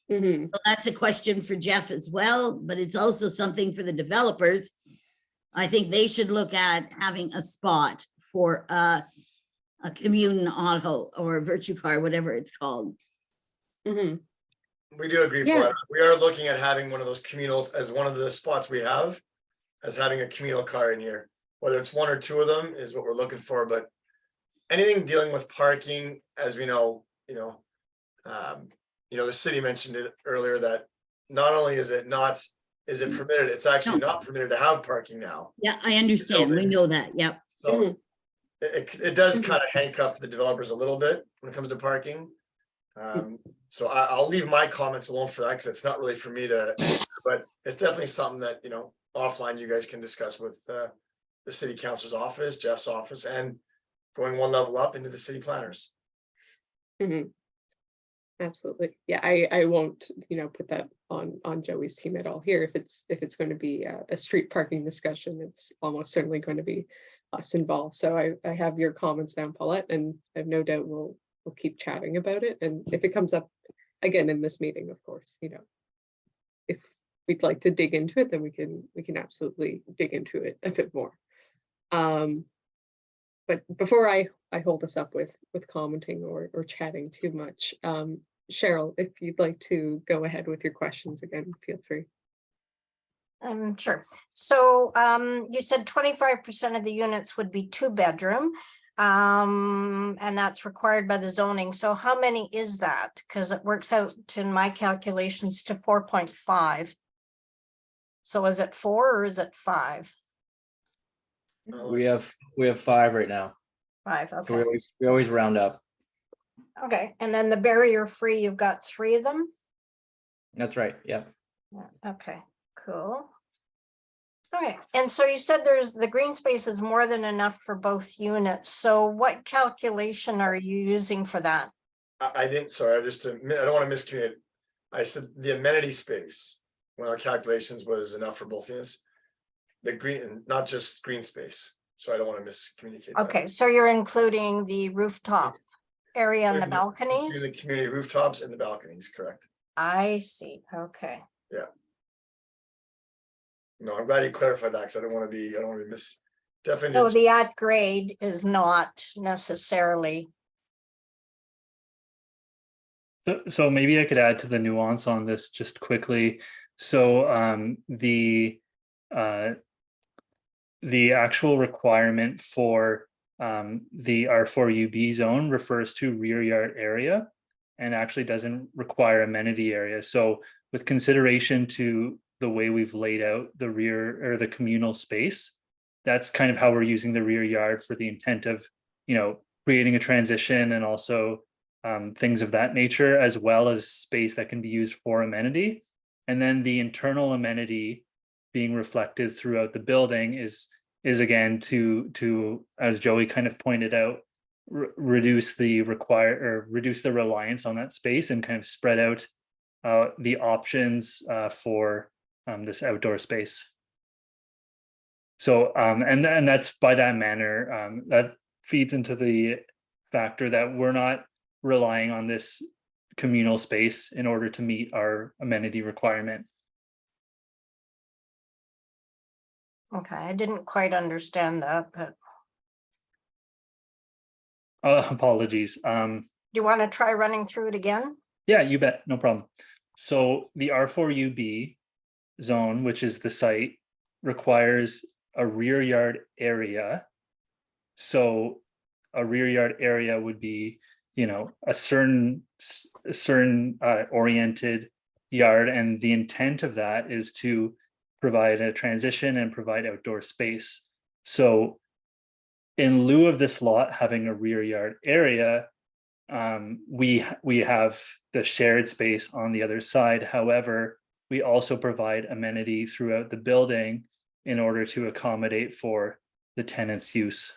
Mhm. So that's a question for Jeff as well, but it's also something for the developers. I think they should look at having a spot for a Commune Auto or a Virtue Car, whatever it's called. Mhm. We do agree, Yeah. Paulette. We are looking at having one of those communals as one of the spots we have, as having a communal car in here. Whether it's one or two of them is what we're looking for, but anything dealing with parking, as we know, the city mentioned it earlier that not only is it permitted, it's actually not permitted to have parking now. Yeah, I understand. We know that. Yep. So it does kind of handcuff the developers a little bit when it comes to parking. So I'll leave my comments alone for that, because it's not really for me to, but it's definitely something that, offline you guys can discuss with the city councilor's office, Jeff's office, and going one level up into the city planners. Mhm. Absolutely. Yeah, I won't, put that on Joey's team at all here. If it's going to be a street parking discussion, it's almost certainly going to be us involved. So I have your comments down, Paulette, and I have no doubt we'll keep chatting about it. And if it comes up again in this meeting, of course, if we'd like to dig into it, then we can absolutely dig into it a bit more. But before I hold us up with commenting or chatting too much, Cheryl, if you'd like to go ahead with your questions again, feel free. Sure. So you said 25% of the units would be 2-bedroom, and that's required by the zoning. So how many is that? Because it works out in my calculations to 4.5. So is it 4 or is it 5? We have 5 right now. 5. So Okay. we always round up. Okay. And then the barrier free, you've got 3 of them. That's right. Yeah. Yeah. Okay. Cool. Okay, and so you said the green space is more than enough for both units. So what calculation are you using for that? I didn't, sorry, I don't want to miscommunicate. I said the amenity space, when our calculations was enough for both units. The green, not just green space. So I don't want to miscommunicate. Okay, so you're including the rooftop area and the balconies? The community rooftops and the balconies, correct. I see, okay. Yeah. No, I'm glad you clarified that, because I don't want to be definitely. So the at grade is not necessarily. So maybe I could add to the nuance on this just quickly. So the actual requirement for the R4UB zone refers to rear yard area and actually doesn't require amenity area. So with consideration to the way we've laid out the rear or the communal space, that's kind of how we're using the rear yard for the intent of, creating a transition and also things of that nature, as well as space that can be used for amenity. And then the internal amenity being reflected throughout the building is again to as Joey kind of pointed out, reduce the reliance on that space and kind of spread out the options for this outdoor space. So and that's by that manner that feeds into the factor that we're not relying on this communal space in order to meet our amenity requirement. Okay, I didn't quite understand that, but Apologies. do you want to try running through it again? Yeah, you bet, no problem. So the R4UB zone, which is the site, requires a rear yard area. So a rear yard area would be, you know, a certain oriented yard, and the intent of that is to provide a transition and provide outdoor space. So in lieu of this lot having a rear yard area, we have the shared space on the other side. However, we also provide amenity throughout the building in order to accommodate for the tenant's use.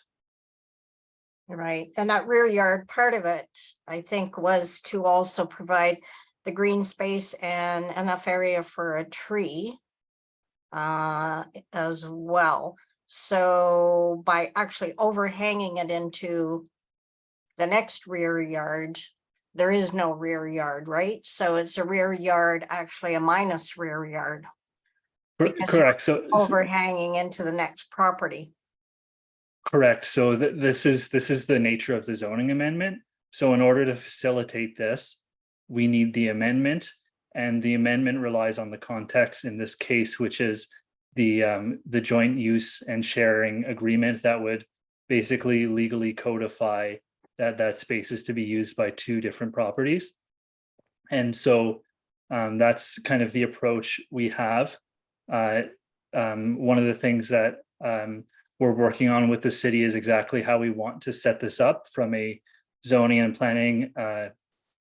Right, and that rear yard part of it, I think, was to also provide the green space and enough area for a tree as well. So by actually overhanging it into the next rear yard, there is no rear yard, right? So it's a rear yard, actually a minus rear yard. Because you're Correct. So overhanging into the next property. correct. So this is the nature of the zoning amendment. So in order to facilitate this, we need the amendment, and the amendment relies on the context in this case, which is the joint use and sharing agreement that would basically legally codify that space is to be used by two different properties. And so that's kind of the approach we have. One of the things that we're working on with the city is exactly how we want to set this up from a zoning and planning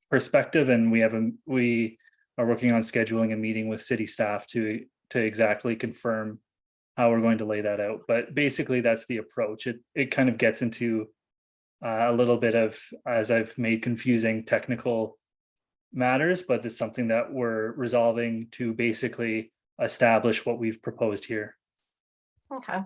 perspective. And we are working on scheduling a meeting with city staff to exactly confirm how we're going to lay that out. But basically that's the approach. It kind of gets into a little bit of, as I've made, confusing technical matters, but it's something that we're resolving to basically establish what we've proposed here. Okay.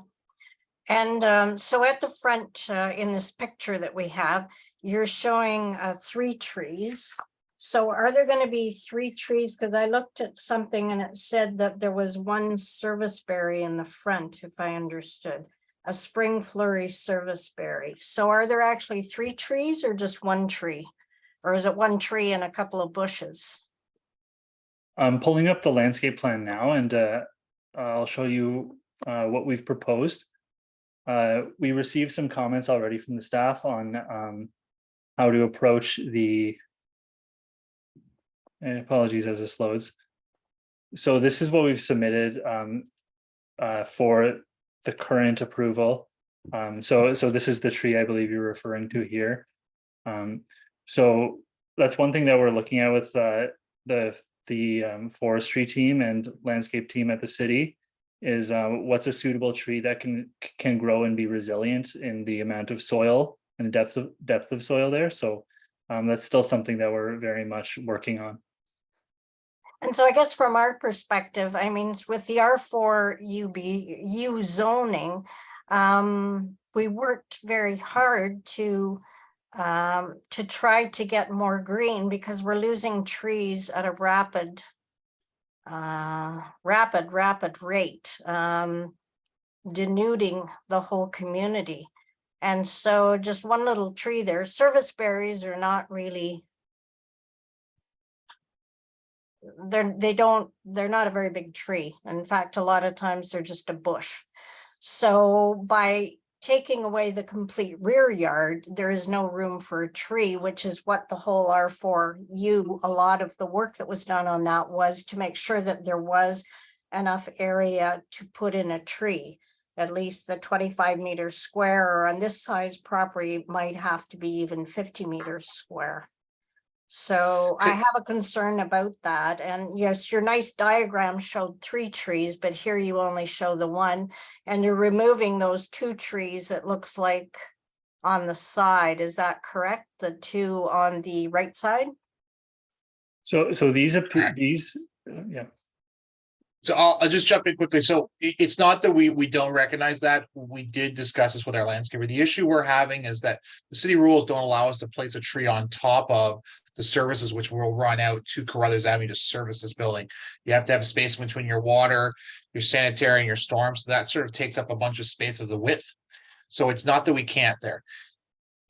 And so at the front in this picture that we have, you're showing 3 trees. So are there going to be 3 trees? Because I looked at something and it said that there was 1 serviceberry in the front, if I understood, a spring flurry serviceberry. So are there actually 3 trees or just 1 tree? Or is it 1 tree and a couple of bushes? I'm pulling up the landscape plan now, and I'll show you what we've proposed. We received some comments already from the staff on how to approach the, apologies as this loads. So this is what we've submitted for the current approval. So this is the tree I believe you're referring to here. So that's one thing that we're looking at with the forestry team and landscape team at the city is what's a suitable tree that can grow and be resilient in the amount of soil and the depth of soil there. So that's still something that we're very much working on. And so I guess from our perspective, I mean, with the R4UB zoning, we worked very hard to try to get more green because we're losing trees at a rapid rate, denuding the whole community. And so just one little tree there, serviceberries are not really, they're not a very big tree. In fact, a lot of times they're just a bush. So by taking away the complete rear yard, there is no room for a tree, which is what the whole R4U, a lot of the work that was done on that was to make sure that there was enough area to put in a tree, at least the 25 meters square, or on this size property might have to be even 50 meters square. So I have a concern about that. And yes, your nice diagram showed 3 trees, but here you only show the 1, and you're removing those 2 trees. It looks like on the side. Is that correct? The two on the right side? So these appear, these, yeah. So I'll just jump in quickly. So it's not that we don't recognize that. We did discuss this with our landscaper. The issue we're having is that the city rules don't allow us to place a tree on top of the services which will run out to Carruthers Avenue to service this building. You have to have space between your water, your sanitary, and your storm. So that sort of takes up a bunch of space of the width. So it's not that we can't there.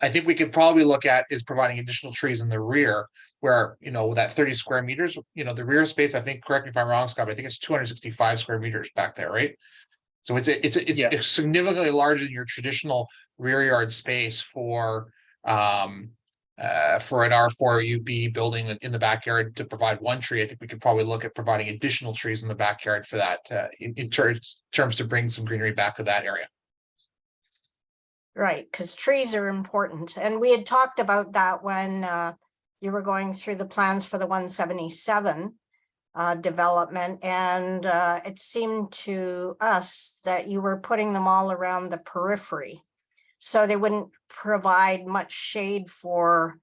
I think we could probably look at is providing additional trees in the rear where, you know, that 30 square meters, you know, the rear space, I think, correct me if I'm wrong, Scott, but I think it's 265 square meters back there, right? So it's Yeah. significantly larger than your traditional rear yard space for an R4 UB building in the backyard to provide one tree. I think we could probably look at providing additional trees in the backyard for that in terms to bring some greenery back to that area. Right, because trees are important. And we had talked about that when you were going through the plans for the 177 development. And it seemed to us that you were putting them all around the periphery. So they wouldn't provide much shade for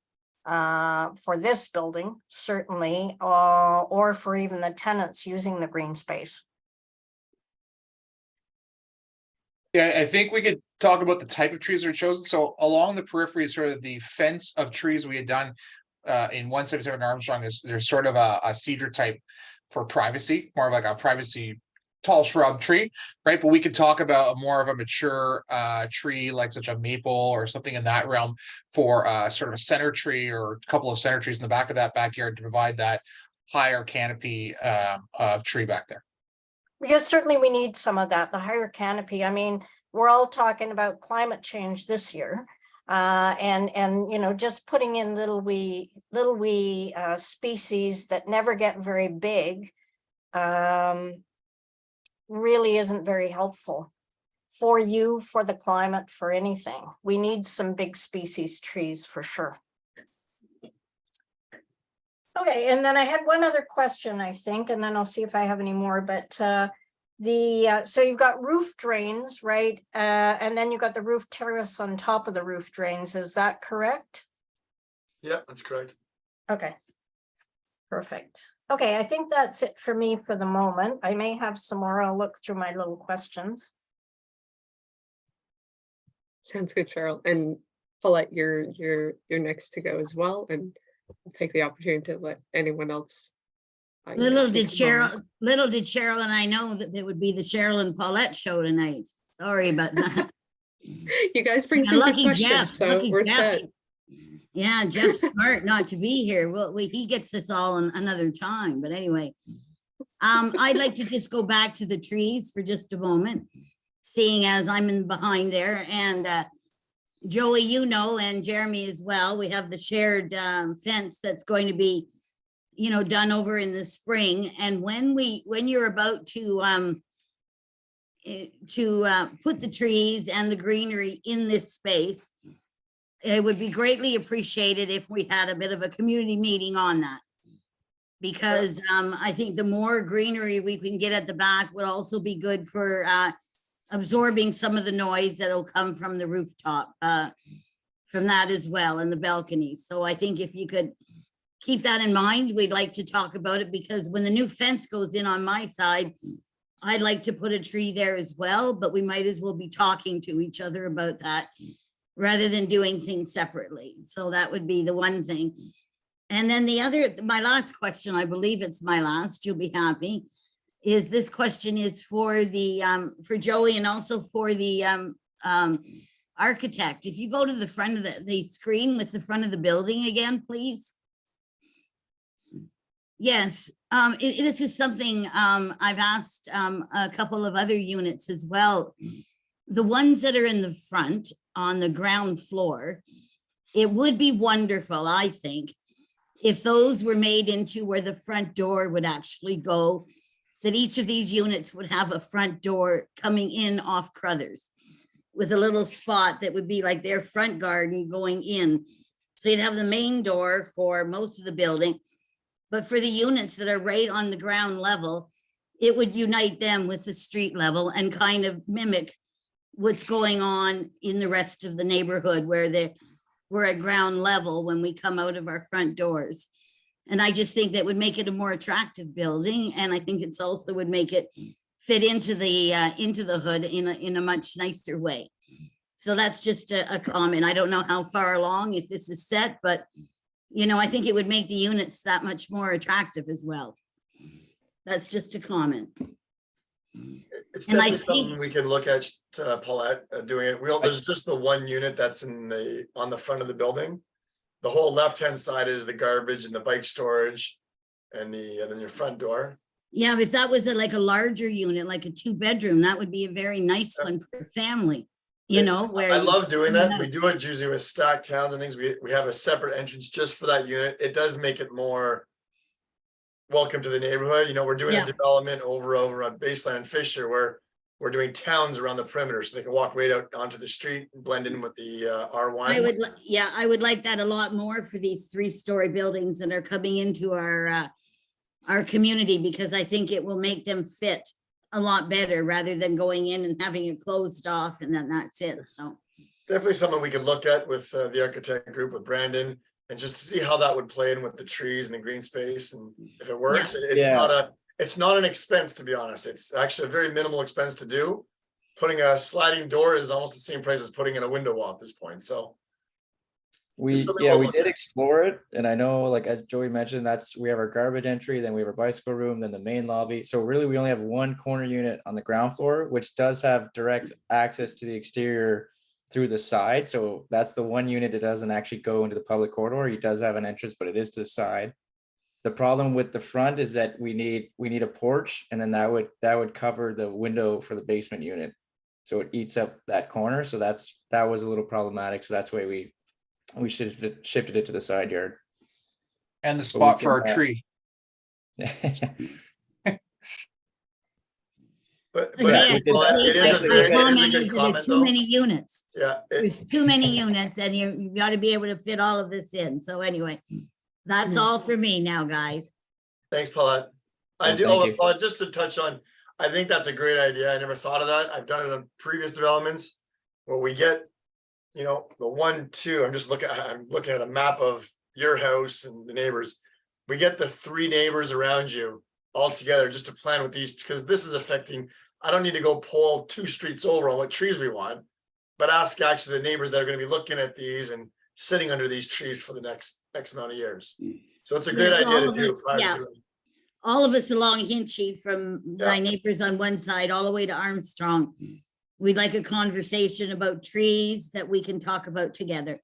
this building, certainly, or for even the tenants using the green space. Yeah, I think we could talk about the type of trees that are chosen. So along the periphery is sort of the fence of trees we had done in 177 Armstrong. There's sort of a cedar type for privacy, more of like a privacy tall shrub tree, right? But we could talk about more of a mature tree, like such a maple or something in that realm for sort of a center tree or a couple of center trees in the back of that backyard to provide that higher canopy of tree back there. Because certainly we need some of that, the higher canopy. I mean, we're all talking about climate change this year. And you know, just putting in little wee species that never get very big really isn't very helpful for you, for the climate, for anything. We need some big species trees for sure. Okay, and then I had one other question, I think, and then I'll see if I have any more, but so you've got roof drains, right? And then you've got the roof terrace on top of the roof drains, is that correct? Yeah, that's correct. Okay, perfect. Okay, I think that's it for me for the moment. I may have some more. I'll look through my little questions. Sounds good, Cheryl. And Paulette, you're next to go as well. And I'll take the opportunity to let anyone else. Little did Cheryl and I know that it would be the Cheryl and Paulette show tonight. Sorry about that. You guys bring Yeah, some good lucky questions, Jeff, so lucky we're Jeff. set. Yeah, Jeff's smart not to be here. Well, he gets this all in another time, but anyway. I'd like to just go back to the trees for just a moment, seeing as I'm in behind there, and Joey, you know, and Jeremy as well, we have the shared fence that's going to be, you know, done over in the spring. And when you're about to put the trees and the greenery in this space, it would be greatly appreciated if we had a bit of a community meeting on that. Because I think the more greenery we can get at the back would also be good for absorbing some of the noise that'll come from the rooftop, from that as well, and the balconies. So I think if you could keep that in mind, we'd like to talk about it, because when the new fence goes in on my side, I'd like to put a tree there as well, but we might as well be talking to each other about that rather than doing things separately. So that would be the one thing. And then the other, my last question, I believe it's my last, you'll be happy, is this question is for the for Joey and also for the architect. If you go to the front of the screen with the front of the building again, please. Yes, this is something I've asked a couple of other units as well. The ones that are in the front on the ground floor, it would be wonderful, I think, if those were made into where the front door would actually go, that each of these units would have a front door coming in off Carruthers with a little spot that would be like their front garden going in. So you'd have the main door for most of the building, but for the units that are right on the ground level, it would unite them with the street level and kind of mimic what's going on in the rest of the neighborhood where we're at ground level when we come out of our front doors. And I just think that would make it a more attractive building. And I think it's also would make it fit into the hood in a much nicer way. So that's just a comment. I don't know how far along if this is set, but you know, I think it would make the units that much more attractive as well. That's just a comment. It's And I definitely something think- we can look at, Paulette, doing it. There's just the one unit that's on the front of the building. The whole left-hand side is the garbage and the bike storage and then your front door. Yeah, if that was like a larger unit, like a 2-bedroom, that would be a very nice one for a family, you know, where. I love doing that. We do it usually with stacked towns and things. We have a separate entrance just for that unit. It does make it more welcome to the neighborhood. You know, we're doing Yeah. a development over on Baseline and Fisher where we're doing towns around the perimeter so they can walk right out onto the street and blend in with the R1. I would like that a lot more for these 3-story buildings that are coming into our community, because I think it will make them fit a lot better rather than going in and having it closed off and then that's it. So Definitely something we could look at with the architect group with Brandon and just see how that would play in with the trees and the green space. And if it works, it's not an expense, to be honest. It's actually a very minimal expense to do. Putting a sliding door is almost the same price as putting in a window wall at this point. So We something we'll look did at. explore it, and I know, like as Joey mentioned, we have our garbage entry, then we have our bicycle room, then the main lobby. So really, we only have one corner unit on the ground floor, which does have direct access to the exterior through the side. So that's the one unit that doesn't actually go into the public corridor. He does have an entrance, but it is to the side. The problem with the front is that we need a porch, and then that would cover the window for the basement unit. So it eats up that corner. So that was a little problematic. So that's why we shifted it to the side yard. And the But spot we for our can, tree. But again, it is a my comment good is that there are comment too though. many units. Yeah. There's too many units and you got to be able to fit all of this in. So anyway, that's all for me now, guys. Thanks, Paulette. Thank you. Paulette, just to touch on, I think that's a great idea. I never thought of that. I've done it on previous developments where we get, you know, the 1, 2, I'm looking at a map of your house and the neighbors. We get the 3 neighbors around you all together just to plan with these, because this is affecting, I don't need to go poll 2 streets over on what trees we want, but ask actually the neighbors that are going to be looking at these and sitting under these trees for the next X amount of years. So it's a great Yes, idea all to of do. us, prior to yeah. doing it. All of us along Hinchy, from my Yeah. neighbors on one side all the way to Armstrong. We'd like a conversation about trees that we can talk about together.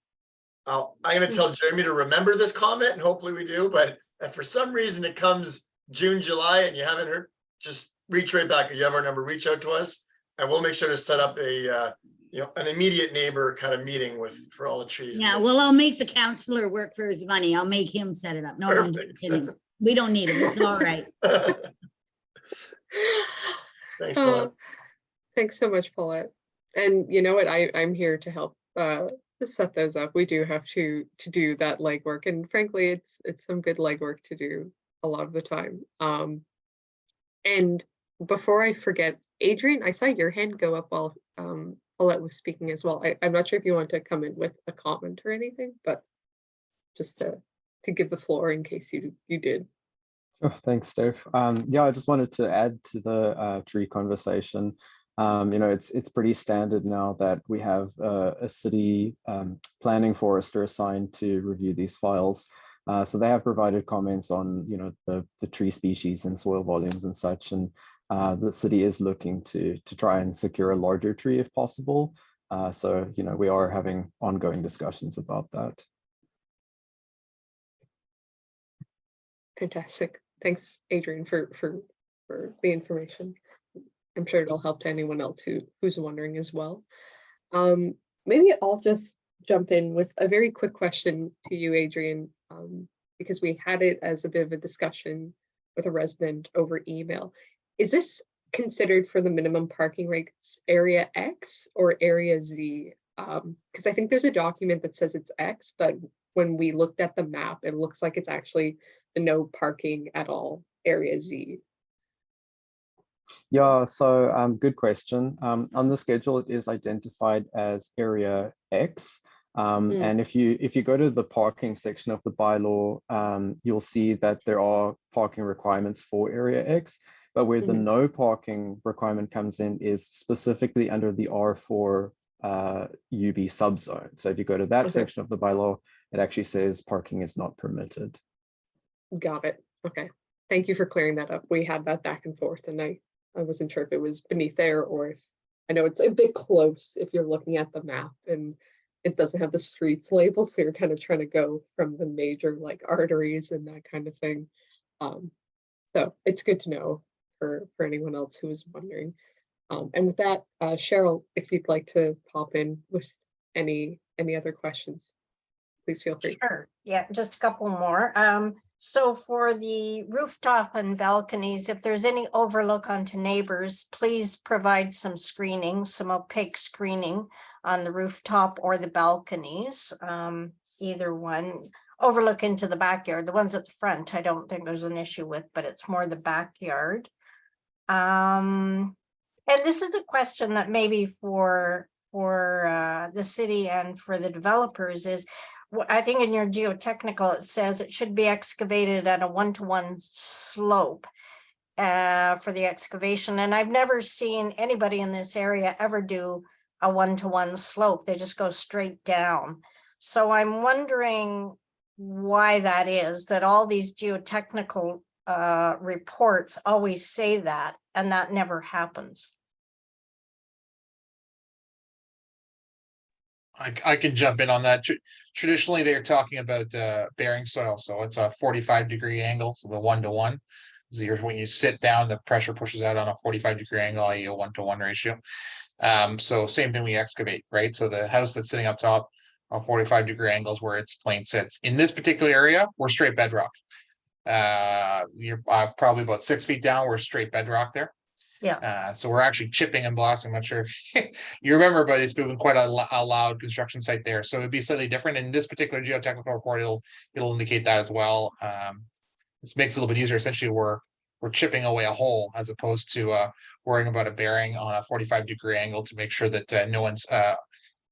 I'm going to tell Jeremy to remember this comment, and hopefully we do. But if for some reason it comes June, July, and you haven't heard, just reach right back. If you have our number, reach out to us, and we'll make sure to set up an immediate neighbor kind of meeting for all the trees. Yeah, well, I'll make the counselor work for his money. I'll make him set it up. No, I'm Perfect. kidding. We don't need him. It's all right. Thanks, Paul. Thanks so much, Paulette. And you know what? I'm here to help set those up. We do have to do that legwork, and frankly, it's some good legwork to do a lot of the time. And before I forget, Adrian, I saw your hand go up while Paulette was speaking as well. I'm not sure if you want to come in with a comment or anything, but just to give the floor in case you did. Oh, thanks, Dave. Yeah, I just wanted to add to the tree conversation. You know, it's pretty standard now that we have a city planning forester assigned to review these files. So they have provided comments on, you know, the tree species and soil volumes and such. And the city is looking to try and secure a larger tree if possible. So, you know, we are having ongoing discussions about that. Fantastic. Thanks, Adrian, for the information. I'm sure it'll help to anyone else who's wondering as well. Maybe I'll just jump in with a very quick question to you, Adrian, because we had it as a bit of a discussion with a resident over email. Is this considered for the minimum parking rates area X or area Z? Because I think there's a document that says it's X, but when we looked at the map, it looks like it's actually the no parking at all area Z. Yeah, so good question. On the schedule, it is identified as area X. And if you go to the parking section of the bylaw, you'll see that there are parking requirements for area X, but where the no parking requirement comes in is specifically under the R4 UB subzone. So if you go to that section of the bylaw, it actually says parking is not permitted. Got it. Okay. Thank you for clearing that up. We had that back and forth, and I wasn't sure if it was beneath there or if, I know it's a bit close if you're looking at the map and it doesn't have the streets labeled. So you're kind of trying to go from the major like arteries and that kind of thing. So it's good to know for anyone else who is wondering. And with that, Cheryl, if you'd like to pop in with any other questions, please feel free. Sure. Yeah, just a couple more. So for the rooftop and balconies, if there's any overlook onto neighbors, please provide some screening, some opaque screening on the rooftop or the balconies. Either one. Overlook into the backyard. The ones at the front, I don't think there's an issue with, but it's more the backyard. And this is a question that maybe for the city and for the developers is, I think in your geotechnical, it says it should be excavated at a 1-to-1 slope for the excavation. And I've never seen anybody in this area ever do a 1-to-1 slope. They just go straight down. So I'm wondering why that is, that all these geotechnical reports always say that, and that never happens. I can jump in on that. Traditionally, they're talking about bearing soil, so it's a 45-degree angle, so the 1-to-1. So when you sit down, the pressure pushes out on a 45-degree angle, i.e. a 1-to-1 ratio. So same thing we excavate, right? So the house that's sitting up top on 45-degree angles where its plane sits. In this particular area, we're straight bedrock. You're probably about 6 feet down, we're straight bedrock there. Yeah. So we're actually chipping and blasting. I'm not sure if you remember, but it's been quite a loud construction site there. So it'd be slightly different. In this particular geotechnical report, it'll indicate that as well. This makes it a little bit easier. Essentially, we're chipping away a hole as opposed to worrying about a bearing on a 45-degree angle to make sure that no one's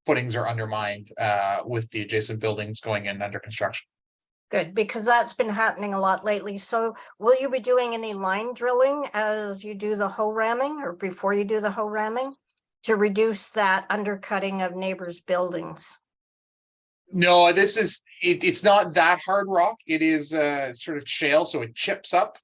footings are undermined with the adjacent buildings going in under construction. Good, because that's been happening a lot lately. So will you be doing any line drilling as you do the hoe ramming or before you do the hoe ramming to reduce that undercutting of neighbors' buildings? No, this is it's not that hard rock. It is sort of shale, so it chips up.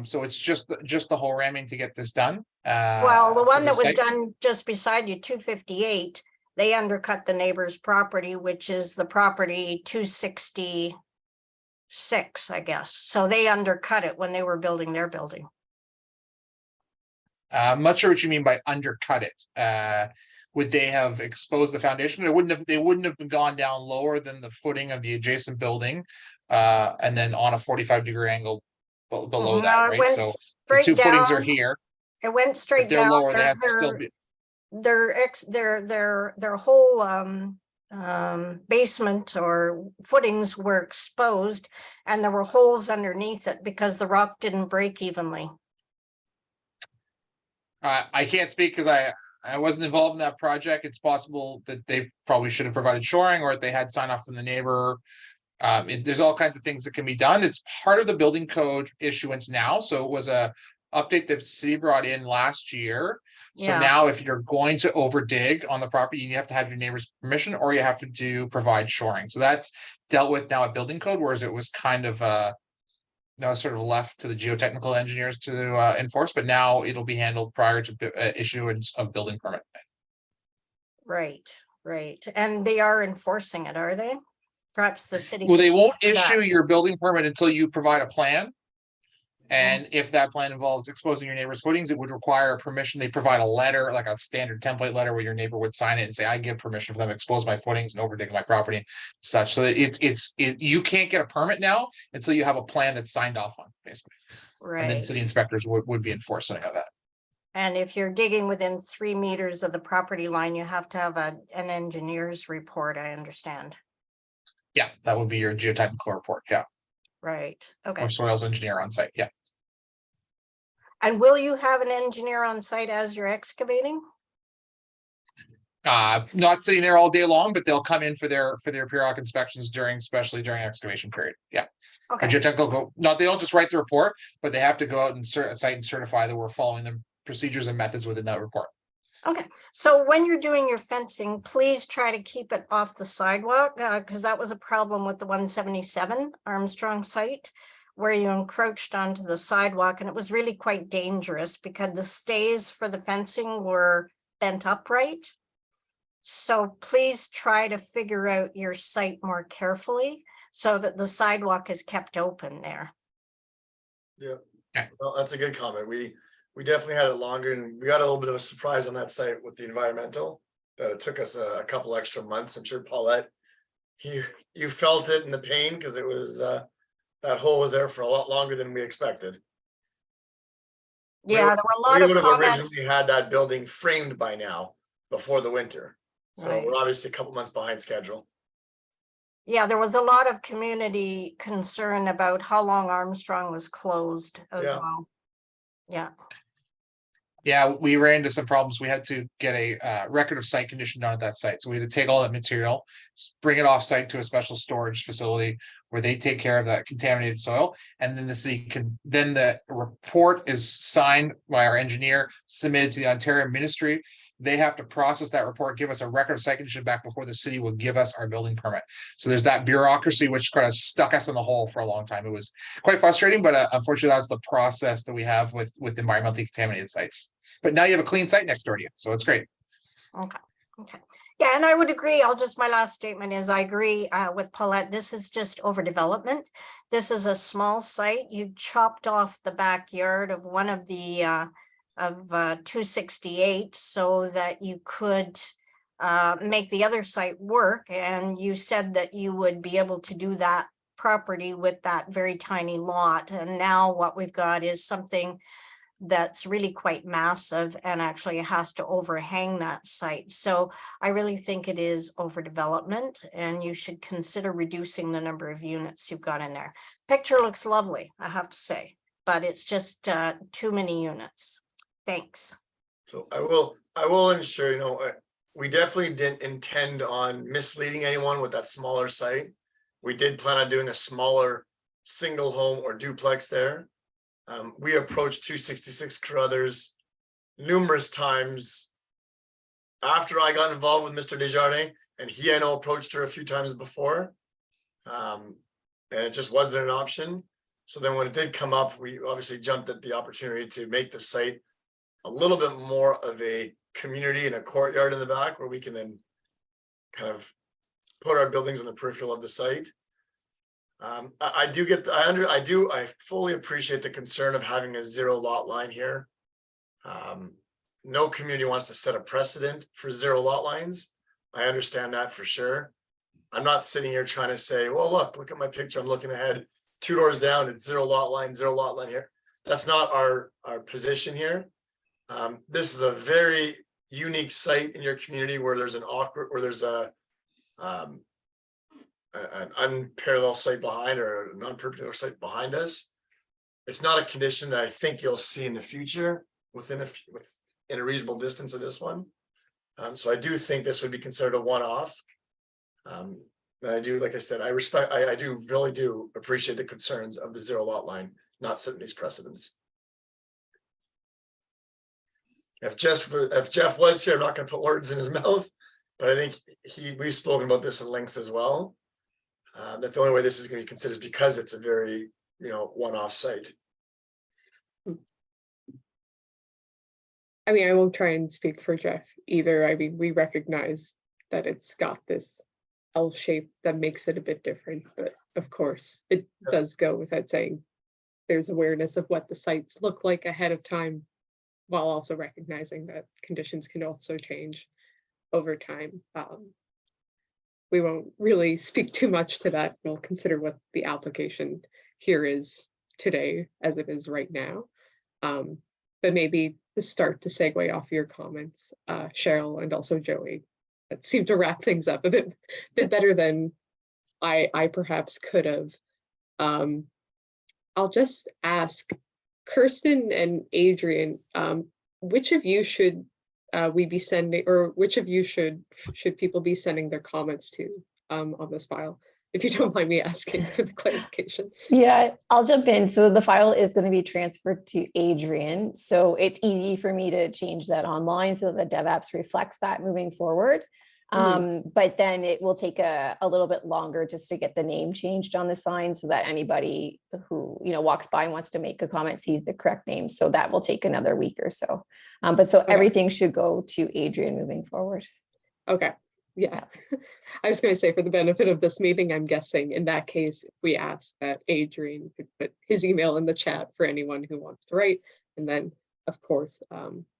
So it's just the hoe ramming to get this done. Well, the one that was done just beside you, 258, they undercut the neighbor's property, which is the property 266, I guess. So they undercut it when they were building their building. I'm not sure what you mean by undercut it. Would they have exposed the foundation? They wouldn't have gone down lower than the footing of the adjacent building, and then on a 45-degree angle below that, right? So the two footings are here. It went straight down. If they're lower, they have to still be. Their whole basement or footings were exposed, and there were holes underneath it because the rock didn't break evenly. I can't speak because I wasn't involved in that project. It's possible that they probably should have provided shoring, or if they had sign off from the neighbor. There's all kinds of things that can be done. It's part of the building code issuance now. So it was a update that the city brought in last year. So now if you're going to over dig on the property, you have to have your neighbor's permission, or you have to provide shoring. So that's dealt with now at building code, whereas it was kind of sort of left to the geotechnical engineers to enforce, but now it'll be handled prior to issuance of building permit. Right. And they are enforcing it, are they? Perhaps the city. Well, they won't issue your building permit until you provide a plan. And if that plan involves exposing your neighbor's footings, it would require permission. They provide a letter, like a standard template letter, where your neighbor would sign it and say, I give permission for them to expose my footings and overdig my property and such. So you can't get a permit now until you have a plan that's signed off on, basically. Right. And then city inspectors would be enforcing that. And if you're digging within 3 meters of the property line, you have to have an engineer's report, I understand. Yeah, that would be your geotechnical report. Yeah. Right. Okay. Or soils engineer on site. Yeah. And will you have an engineer on site as you're excavating? Not sitting there all day long, but they'll come in for their periodic inspections especially during excavation period. Yeah. A Okay, geotechnical, they don't just write the report, but they have to go out and site and certify that we're following the procedures and methods within that report. okay. So when you're doing your fencing, please try to keep it off the sidewalk, because that was a problem with the 177 Armstrong site, where you encroached onto the sidewalk, and it was really quite dangerous because the stays for the fencing were bent upright. So please try to figure out your site more carefully so that the sidewalk is kept open there. Yeah, Okay. well, that's a good comment. We definitely had it longer, and we got a little bit of a surprise on that site with the environmental. But it took us a couple extra months. I'm sure Paulette, you felt it in the pain, because it was that hole was there for a lot longer than we expected. Yeah, there were a lot We of would have comments. originally had that building framed by now, before the winter. So Right. we're obviously a couple months behind schedule. Yeah, there was a lot of community concern about how long Armstrong was closed as Yeah. well. Yeah, Yeah, we ran into some problems. We had to get a record of site condition done at that site. So we had to take all that material, bring it off site to a special storage facility where they take care of that contaminated soil. And then the city then the report is signed by our engineer, submitted to the Ontario Ministry. They have to process that report, give us a record of site condition back before the city will give us our building permit. So there's that bureaucracy, which kind of stuck us in the hole for a long time. It was quite frustrating, but unfortunately, that's the process that we have with environmentally contaminated sites. But now you have a clean site next door to you, so it's great. okay. Yeah, and I would agree. My last statement is I agree with Paulette. This is just overdevelopment. This is a small site. You chopped off the backyard of one of the 268 so that you could make the other site work. And you said that you would be able to do that property with that very tiny lot. And now what we've got is something that's really quite massive and actually has to overhang that site. So I really think it is overdevelopment, and you should consider reducing the number of units you've got in there. Picture looks lovely, I have to say, but it's just too many units. Thanks. So I will ensure, we definitely didn't intend on misleading anyone with that smaller site. We did plan on doing a smaller single home or duplex there. We approached 266 Carruthers numerous times after I got involved with Mr. Desjardins, and I know approached her a few times before. And it just wasn't an option. So then when it did come up, we obviously jumped at the opportunity to make the site a little bit more of a community and a courtyard in the back, where we can then kind of put our buildings on the peripheral of the site. I fully appreciate the concern of having a 0 lot line here. No community wants to set a precedent for 0 lot lines. I understand that for sure. I'm not sitting here trying to say, well, look at my picture. I'm looking ahead 2 doors down. It's 0 lot line here. That's not our position here. This is a very unique site in your community where there's an unparalleled site behind, or a non-particular site behind us. It's not a condition that I think you'll see in the future within a reasonable distance of this one. So I do think this would be considered a one-off. And I do, like I said, I really do appreciate the concerns of the 0 lot line, not setting these precedents. If Jeff was here, I'm not going to put words in his mouth, but I think we've spoken about this at length as well. That the only way this is going to be considered, because it's a very, one-off site. I mean, I won't try and speak for Jeff either. I mean, we recognize that it's got this L shape that makes it a bit different, but of course it does go without saying there's awareness of what the sites look like ahead of time, while also recognizing that conditions can also change over time. We won't really speak too much to that. We'll consider what the application here is today as it is right now. But maybe to start to segue off your comments, Cheryl and also Joey, that seemed to wrap things up a bit better than I perhaps could have. I'll just ask, Kirsten and Adrian, which of you should we be sending, or which of you should people be sending their comments to on this file? If you don't mind me asking for the clarification. Yeah, I'll jump in. So the file is going to be transferred to Adrian. So it's easy for me to change that online so that the DevApps reflects that moving forward. But then it will take a little bit longer just to get the name changed on the sign so that anybody who, you know, walks by and wants to make a comment sees the correct name. So that will take another week or so. But so everything should go to Adrian moving forward. Okay. Yeah, I was going to say, for the benefit of this meeting, I'm guessing in that case, if we ask that Adrian could put his email in the chat for anyone who wants to write. And then, of course,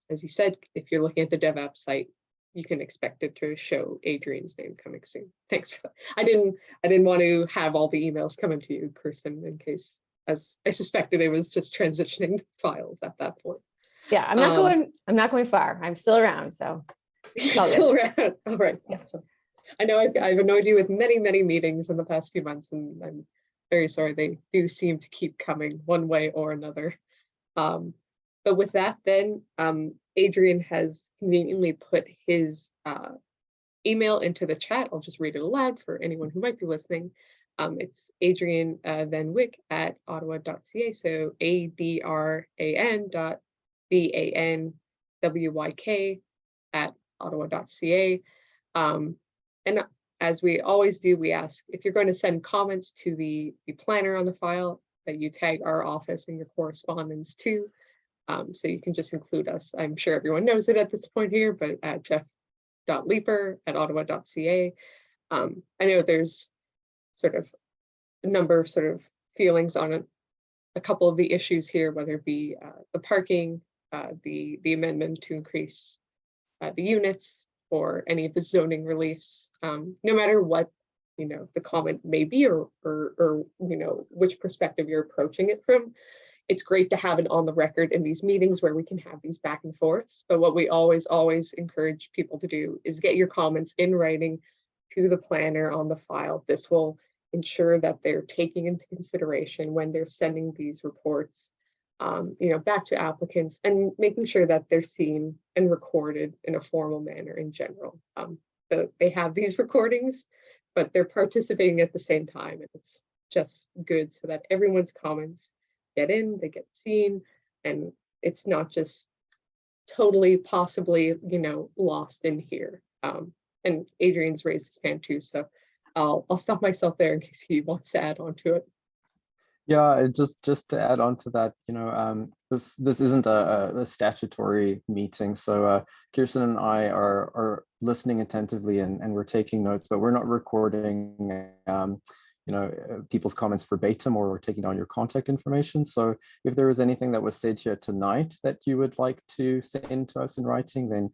as you said, if you're looking at the DevApp site, you can expect it to show Adrian's name coming soon. Thanks for that. I didn't want to have all the emails coming to you, Kirsten, in case, as I suspected, it was just transitioning files at that point. Yeah, I'm not going far. I'm still around. So you're still around. All right. Awesome. I know I've annoyed you with many meetings in the past few months, and I'm very sorry. They do seem to keep coming one way or another. But with that, then Adrian has conveniently put his email into the chat. I'll just read it aloud for anyone who might be listening. It's Adrian Van Wyck at ottawa.ca. So ADRAN.VANWYK at ottawa.ca. And as we always do, we ask if you're going to send comments to the planner on the file, that you tag our office in your correspondence too. So you can just include us. I'm sure everyone knows it at this point here, but at jeff.leeper@ottawa.ca. I know there's sort of a number of sort of feelings on a couple of the issues here, whether it be the parking, the amendment to increase the units, or any of the zoning reliefs. No matter what, you know, the comment may be, or you know, which perspective you're approaching it from, it's great to have it on the record in these meetings where we can have these back and forths. But what we always encourage people to do is get your comments in writing to the planner on the file. This will ensure that they're taking into consideration when they're sending these reports, you know, back to applicants, and making sure that they're seen and recorded in a formal manner in general. They have these recordings, but they're participating at the same time, and it's just good so that everyone's comments get in, they get seen, and it's not just totally possibly, you know, lost in here. And Adrian's raised his hand too, so I'll stop myself there in case he wants to add on to it. Yeah, just to add on to that, you know, this isn't a statutory meeting, so Kirsten and I are listening attentively and we're taking notes, but we're not recording you know, people's comments verbatim, or we're taking down your contact information. So if there is anything that was said here tonight that you would like to send to us in writing, then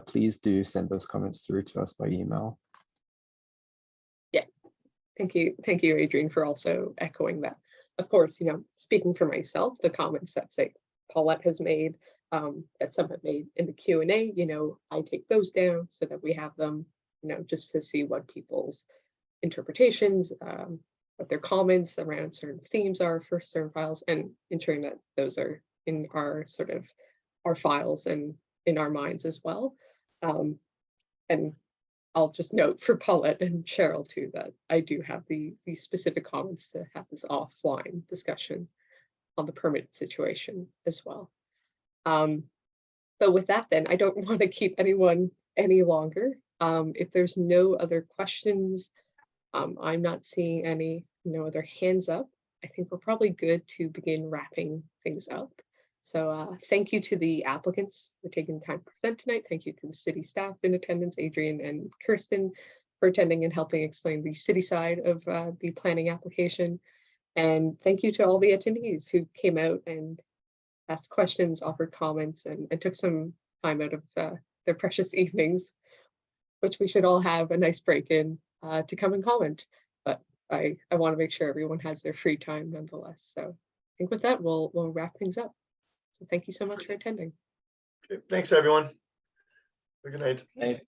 please do send those comments through to us by email. Yeah, thank you, Adrian, for also echoing that. Of course, you know, speaking for myself, the comments that say Paulette has made, that some have made in the Q&A, you know, I take those down so that we have them, you know, just to see what people's interpretations, what their comments around certain themes are for certain files, and ensuring that those are in our sort of our files and in our minds as well. And I'll just note for Paulette and Cheryl too, that I do have the specific comments to have this offline discussion on the permitted situation as well. But with that, then I don't want to keep anyone any longer. If there's no other questions, I'm not seeing any, no other hands up. I think we're probably good to begin wrapping things up. So thank you to the applicants for taking the time to present tonight. Thank you to the city staff in attendance, Adrian and Kirsten, for attending and helping explain the city side of the planning application. And thank you to all the attendees who came out and asked questions, offered comments, and took some time out of their precious evenings, which we should all have a nice break in to come and comment. But I want to make sure everyone has their free time nonetheless. So I think with that, we'll wrap things up. So thank you so much for attending. Okay, thanks, everyone. Good night. Thanks.